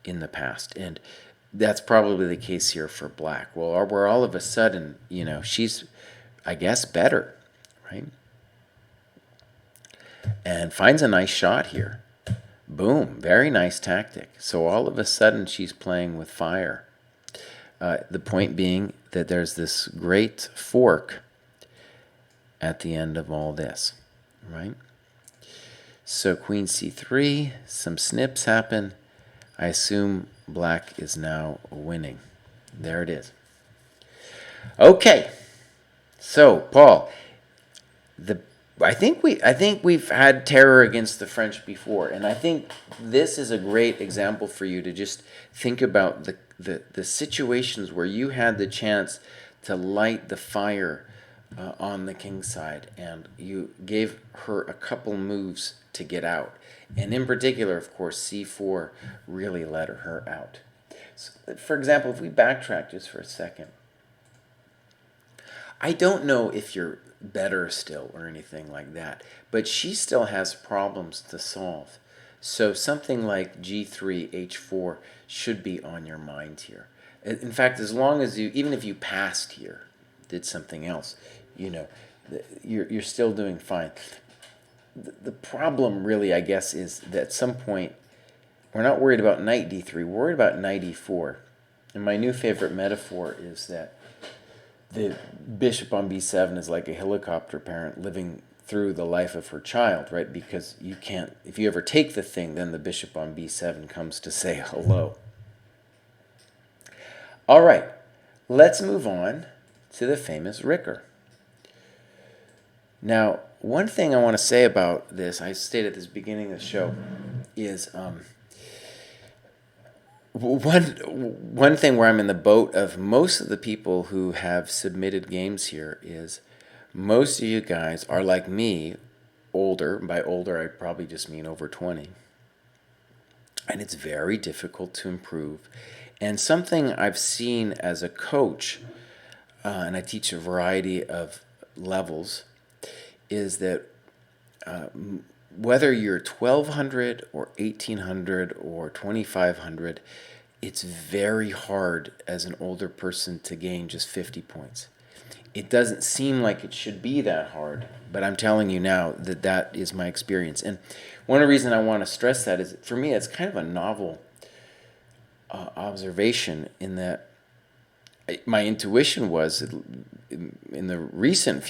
in the past. And that's probably the case here for black. Well, where all of a sudden, she's, I guess, better, right? And finds a nice shot here. Boom, very nice tactic. So all of a sudden she's playing with fire. The point being that there's this great fork at the end of all this, right? So queen c3, some snips happen. I assume black is now winning. There it is. Okay, so Paul, I think we've had terror against the French before, and I think this is a great example for you to just think about the situations where you had the chance to light the fire on the king's side, and you gave her a couple moves to get out. And in particular, of course, c4 really let her out. So, for example, if we backtrack just for a second, I don't know if you're better still or anything like that, but she still has problems to solve. So something like g3, h4 should be on your mind here. In fact, as long as even if you passed here, did something else, you're still doing fine. The problem really, I guess, is that at some point, we're not worried about knight d3, we're worried about knight e4. And my new favorite metaphor is that the bishop on b7 is like a helicopter parent living through the life of her child, right? Because you can't, if you ever take the thing, then the bishop on b7 comes to say hello. All right, let's move on to the famous Ricker. Now, one thing I want to say about this, I stated at this beginning of the show, is one thing where I'm in the boat of most of the people who have submitted games here is most of you guys are like me, older. By older, I probably just mean over 20. And it's very difficult to improve. And something I've seen as a coach, and I teach a variety of levels, is that whether you're 1200 or 1800 or 2500, it's very hard as an older person to gain just 50 points. It doesn't seem like it should be that hard, but I'm telling you now that that is my experience. And one of the reasons I want to stress that is, for me, it's kind of a novel observation in that my intuition was in the recent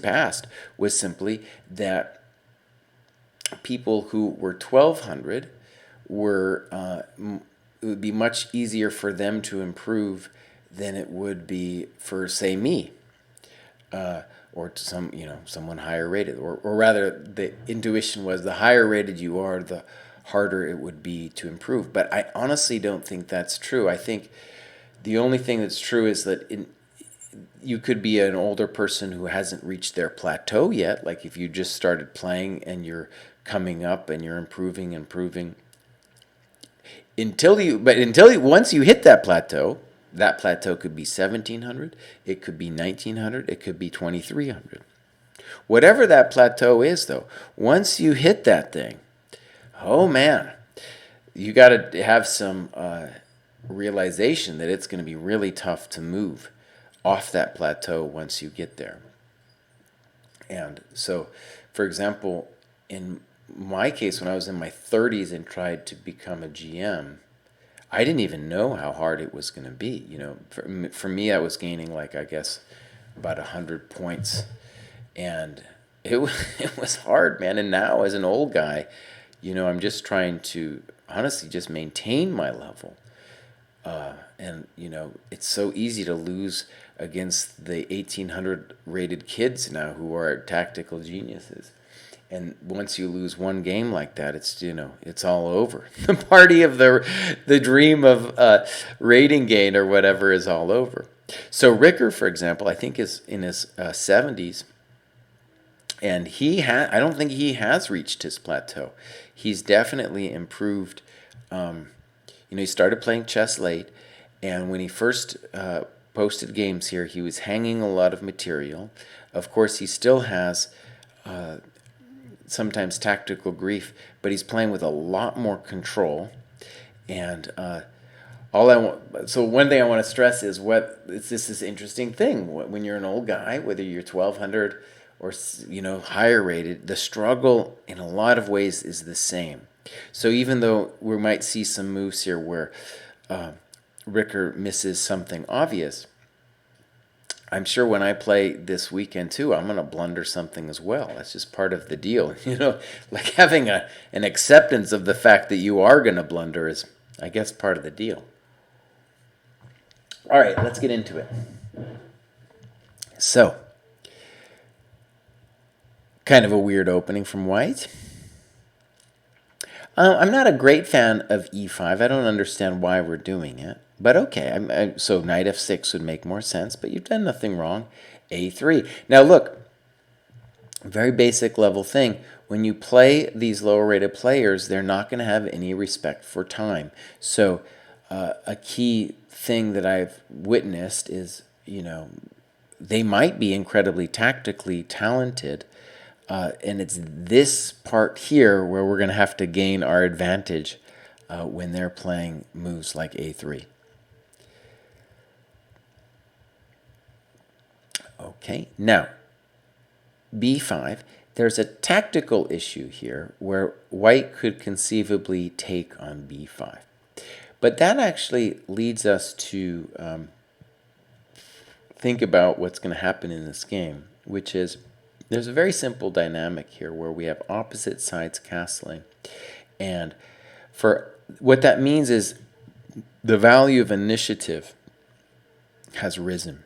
past, was simply that people who were 1200 it would be much easier for them to improve than it would be for, say, me, or someone higher rated, or rather, the intuition was the higher rated you are, the harder it would be to improve. But I honestly don't think that's true. I think the only thing that's true is that you could be an older person who hasn't reached their plateau yet. Like if you just started playing and you're coming up and you're improving, once you hit that plateau could be 1700, it could be 1900, it could be 2300. Whatever that plateau is, though, once you hit that thing, oh man, you got to have some realization that it's going to be really tough to move off that plateau once you get there. And so, for example, in my case, when I was in my 30s and tried to become a GM, I didn't even know how hard it was going to be. For me, I was gaining I guess about 100 points, and it was hard, man. And now, as an old guy, I'm just trying to honestly just maintain my level. And it's so easy to lose against the 1800 rated kids now who are tactical geniuses. And once you lose one game like that, it's all over. The party of the dream of rating gain or whatever is all over. So Ricker, for example, I think is in his 70s, and I don't think he has reached his plateau. He's definitely improved. He started playing chess late, and when he first posted games here, he was hanging a lot of material. Of course, he still has sometimes tactical grief, but he's playing with a lot more control. And all I want, so one thing I want to stress is it's this interesting thing. When you're an old guy, whether you're 1200 or higher rated, the struggle in a lot of ways is the same. So even though we might see some moves here where Ricker misses something obvious, I'm sure when I play this weekend too, I'm going to blunder something as well. That's just part of the deal. Like having an acceptance of the fact that you are going to blunder is, I guess, part of the deal. All right, let's get into it. So, kind of a weird opening from white. I'm not a great fan of e5. I don't understand why we're doing it. But okay, so knight f6 would make more sense, but you've done nothing wrong. a3. Now look, very basic level thing. When you play these lower rated players, they're not going to have any respect for time. So a key thing that I've witnessed is, they might be incredibly tactically talented, and it's this part here where we're going to have to gain our advantage when they're playing moves like a3. Okay, now b5. There's a tactical issue here where white could conceivably take on b5. But that actually leads us to think about what's going to happen in this game, which is there's a very simple dynamic here where we have opposite sides castling. And for what that means is the value of initiative has risen.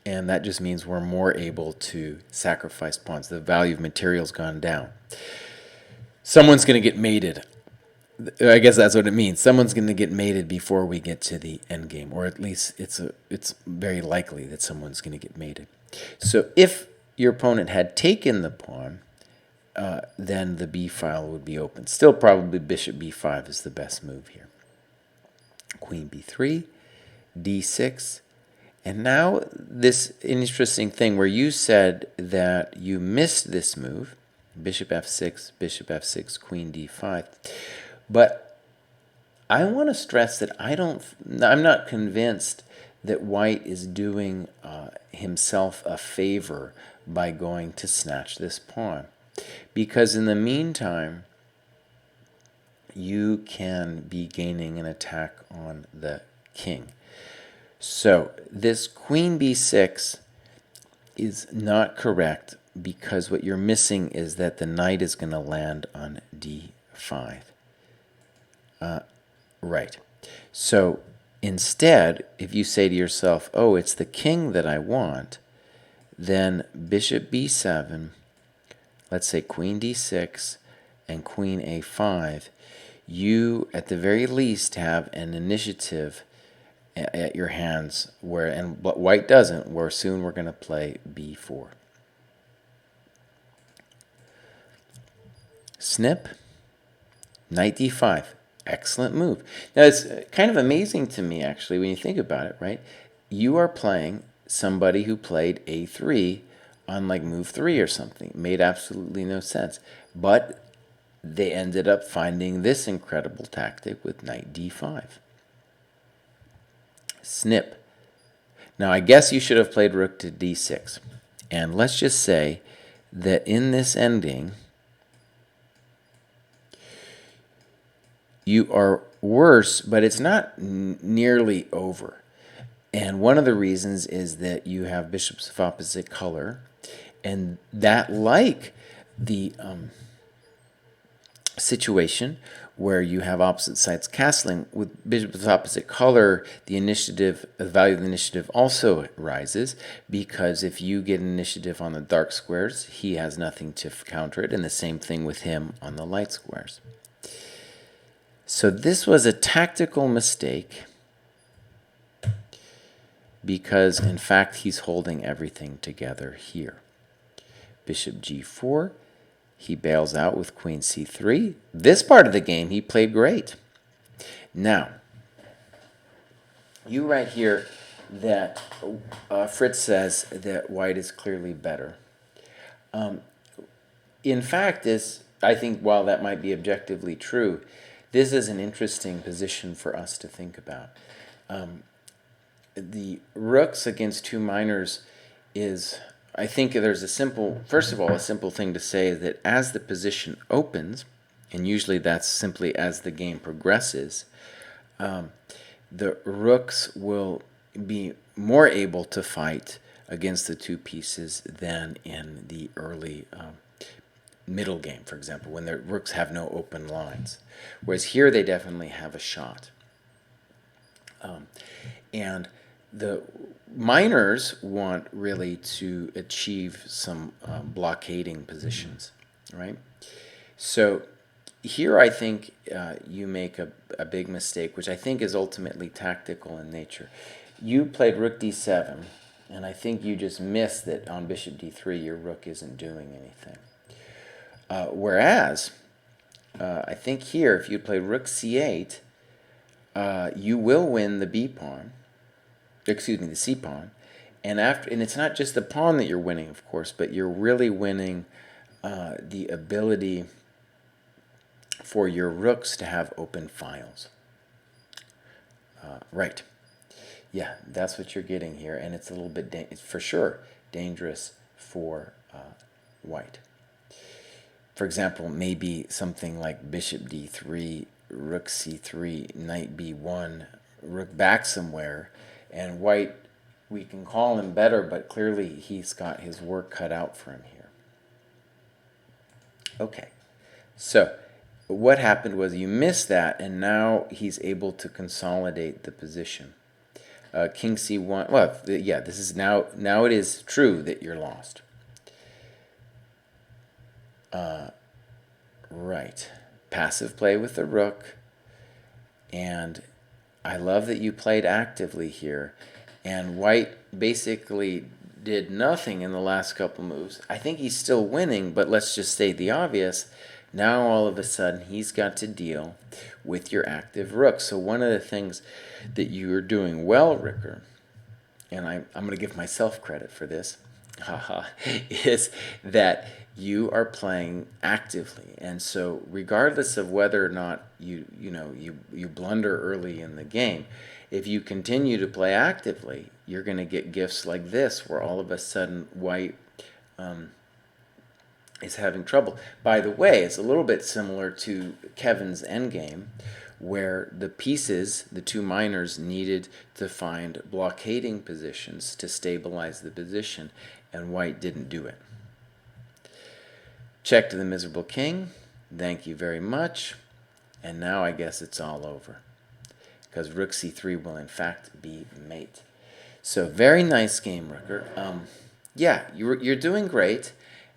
And that just means we're more able to sacrifice pawns. The value of material's gone down. Someone's going to get mated. I guess that's what it means. Someone's going to get mated before we get to the end game, or at least it's very likely that someone's going to get mated. So if your opponent had taken the pawn, then the b file would be open. Still, probably bishop b5 is the best move here. Queen b3, d6, and now this interesting thing where you said that you missed this move, bishop f6, queen d5. But I want to stress that I'm not convinced that white is doing himself a favor by going to snatch this pawn. Because in the meantime, you can be gaining an attack on the king. So this queen b6 is not correct because what you're missing is that the knight is going to land on d5. Right. So instead, if you say to yourself, oh, it's the king that I want, then bishop b7, let's say queen d6, and queen a5, you at the very least have an initiative at your hands but white doesn't, where soon we're going to play b4. Snip, knight d5. Excellent move. Now, it's kind of amazing to me, actually, when you think about it, right? You are playing somebody who played a3 on like move 3 or something. It made absolutely no sense. But they ended up finding this incredible tactic with knight d5. Snip. Now, I guess you should have played rook to d6. And let's just say that in this ending, you are worse, but it's not nearly over. And one of the reasons is that you have bishops of opposite color, and that, like the situation where you have opposite sides castling, with bishops of opposite color, the value of the initiative also rises, because if you get initiative on the dark squares, he has nothing to counter it, and the same thing with him on the light squares. So this was a tactical mistake because, in fact, he's holding everything together here. Bishop g4, he bails out with queen c3. This part of the game, he played great. Now, you write here that Fritz says that white is clearly better. In fact, I think while that might be objectively true, this is an interesting position for us to think about. The rooks against two minors is, I think there's a simple, first of all, a simple thing to say is that as the position opens, and usually that's simply as the game progresses, the rooks will be more able to fight against the two pieces than in the early middle game, for example, when the rooks have no open lines. Whereas here they definitely have a shot. And the miners want really to achieve some blockading positions, right? So here I think you make a big mistake, which I think is ultimately tactical in nature. You played rook d7, and I think you just missed that on bishop d3 your rook isn't doing anything. Whereas, I think here if you play rook c8, you will win the b pawn, excuse me, the c pawn, and it's not just the pawn that you're winning, of course, but you're really winning the ability for your rooks to have open files. Right. Yeah, that's what you're getting here, and it's a little bit, it's for sure dangerous for white. For example, maybe something like bishop d3, rook c3, knight b1, rook back somewhere, and white, we can call him better, but clearly he's got his work cut out for him here. Okay, so what happened was you missed that, and now he's able to consolidate the position. King c1, well, yeah, this is now it is true that you're lost. Right. Passive play with the rook. And I love that you played actively here. And white basically did nothing in the last couple moves. I think he's still winning, but let's just state the obvious. Now all of a sudden he's got to deal with your active rook. So one of the things that you're doing well, Ricker, and I'm going to give myself credit for this, is that you are playing actively. And so regardless of whether or not you blunder early in the game, if you continue to play actively, you're going to get gifts like this where all of a sudden white is having trouble. By the way, it's a little bit similar to Kevin's endgame, where the pieces, the two minors, needed to find blockading positions to stabilize the position, and white didn't do it. Check to the miserable king. Thank you very much. And now I guess it's all over, because rook c3 will in fact be mate. So very nice game, Rooker. Yeah, you're doing great.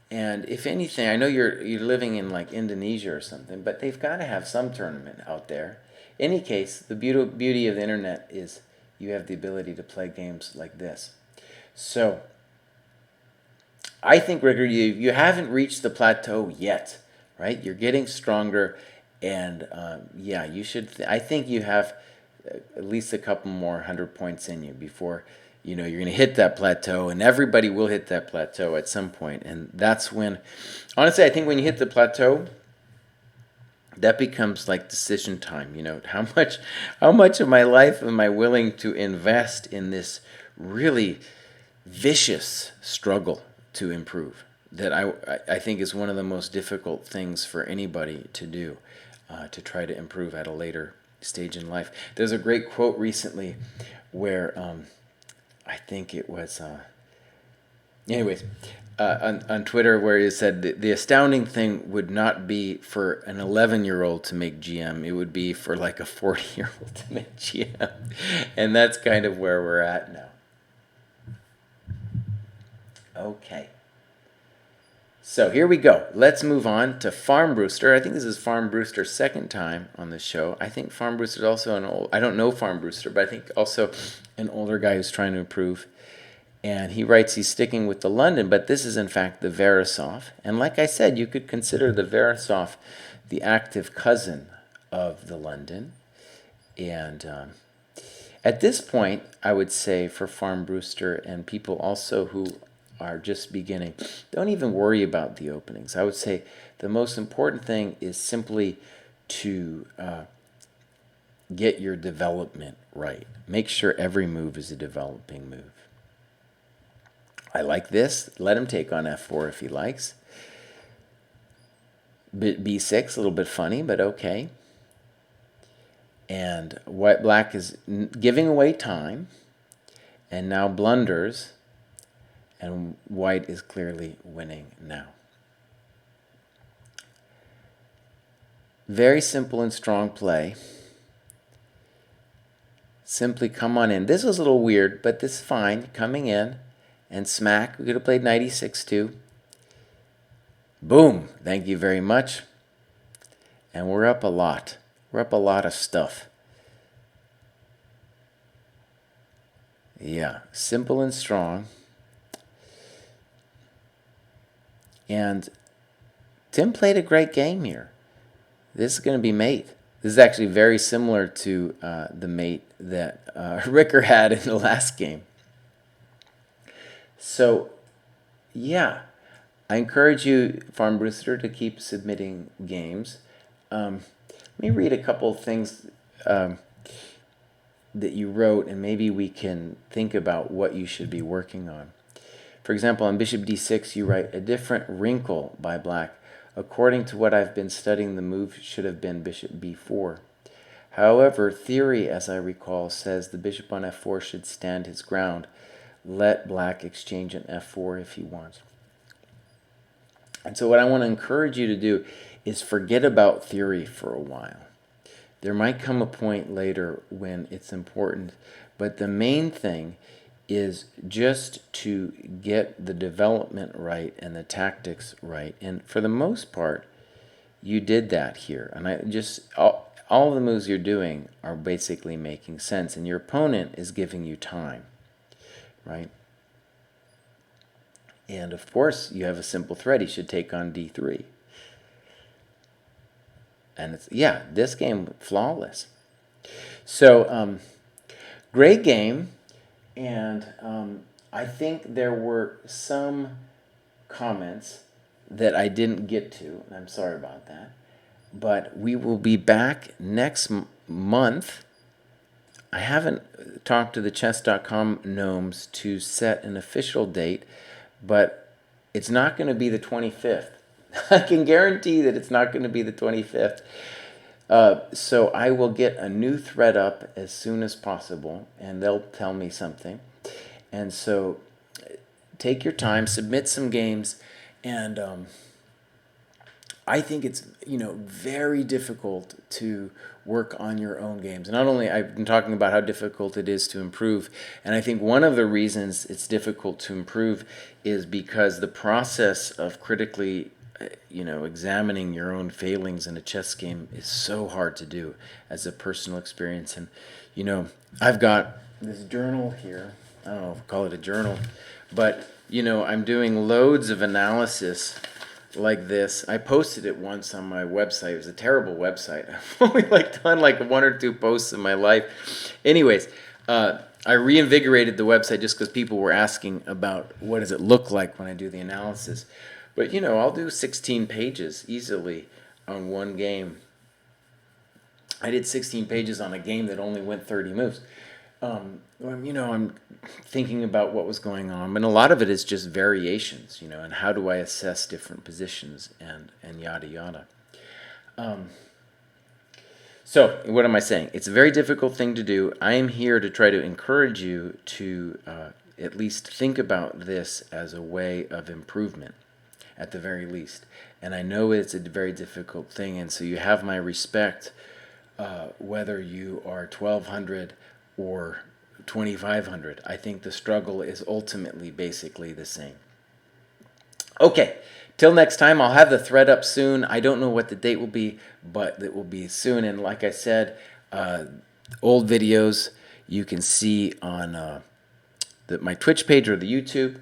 And if anything, I know you're living in like Indonesia or something, but they've got to have some tournament out there. In any case, the beauty of the internet is you have the ability to play games like this. So I think, Ricker, you haven't reached the plateau yet, right? You're getting stronger, and yeah, you should. I think you have at least a couple more 100 points in you before you're going to hit that plateau, and everybody will hit that plateau at some point. And that's when, honestly, I think when you hit the plateau, that becomes like decision time. How much of my life am I willing to invest in this really vicious struggle to improve that I think is one of the most difficult things for anybody to do, to try to improve at a later stage in life. There's a great quote recently where I think it was on Twitter, where he said the astounding thing would not be for an 11-year-old to make GM, it would be for like a 40-year-old to make GM. And that's kind of where we're at now. Okay. So here we go. Let's move on to Farm Brewster. I think this is Farm Brewster's second time on the show. I think Farm Brewster is also I don't know Farm Brewster, but I think also an older guy who's trying to improve. And he writes he's sticking with the London, but this is in fact the Veresov. And like I said, you could consider the Veresov the active cousin of the London. And at this point, I would say for Farm Brewster and people also who are just beginning, don't even worry about the openings. I would say the most important thing is simply to get your development right. Make sure every move is a developing move. I like this. Let him take on f4 if he likes. B6, a little bit funny, but okay. And black is giving away time, and now blunders, and white is clearly winning now. Very simple and strong play. Simply come on in. This was a little weird, but this is fine. Coming in and smack. We could have played knight e6 too. Boom. Thank you very much. And we're up a lot. We're up a lot of stuff. Yeah, simple and strong. And Tim played a great game here. This is going to be mate. This is actually very similar to the mate that Ricker had in the last game. So, yeah, I encourage you, Farm Brewster, to keep submitting games. Let me read a couple of things that you wrote, and maybe we can think about what you should be working on. For example, on bishop d6, you write, a different wrinkle by black. According to what I've been studying, the move should have been bishop b4. However, theory, as I recall, says the bishop on f4 should stand his ground. Let black exchange an f4 if he wants. And so what I want to encourage you to do is forget about theory for a while. There might come a point later when it's important, but the main thing is just to get the development right and the tactics right. And for the most part, you did that here. And all the moves you're doing are basically making sense, and your opponent is giving you time, right? And of course, you have a simple threat. He should take on d3. And it's, yeah, this game, flawless. So, great game. And I think there were some comments that I didn't get to, and I'm sorry about that. But we will be back next month. I haven't talked to the chess.com gnomes to set an official date, but it's not going to be the 25th. I can guarantee that it's not going to be the 25th. So I will get a new thread up as soon as possible, and they'll tell me something. And so take your time, submit some games, and I think it's very difficult to work on your own games. Not only I've been talking about how difficult it is to improve, and I think one of the reasons it's difficult to improve is because the process of critically examining your own failings in a chess game is so hard to do as a personal experience. And I've got this journal here. I don't know if I call it a journal, but I'm doing loads of analysis like this. I posted it once on my website. It was a terrible website. I've only done 1 or 2 posts in my life. Anyways, I reinvigorated the website just because people were asking about what does it look like when I do the analysis. But I'll do 16 pages easily on one game. I did 16 pages on a game that only went 30 moves. I'm thinking about what was going on, and a lot of it is just variations, and how do I assess different positions and yada yada. So what am I saying? It's a very difficult thing to do. I am here to try to encourage you to at least think about this as a way of improvement, at the very least. And I know it's a very difficult thing, and so you have my respect, whether you are 1200 or 2500. I think the struggle is ultimately basically the same. Okay, till next time, I'll have the thread up soon. I don't know what the date will be, but it will be soon. And like I said, old videos you can see on my Twitch page or the YouTube.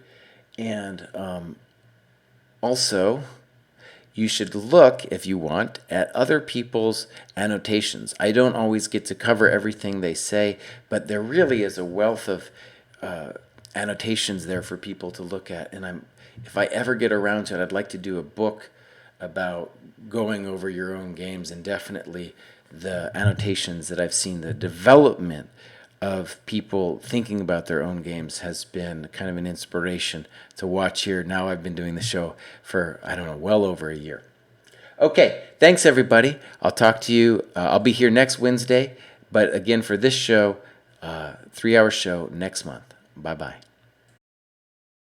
And also, you should look, if you want, at other people's annotations. I don't always get to cover everything they say, but there really is a wealth of annotations there for people to look at. And if I ever get around to it, I'd like to do a book about going over your own games, and definitely the annotations that I've seen, the development of people thinking about their own games has been kind of an inspiration to watch here. Now I've been doing the show for, I don't know, well over a year. Okay, thanks everybody. I'll talk to you. I'll be here next Wednesday, but again for this show, 3-hour show next month. Bye-bye.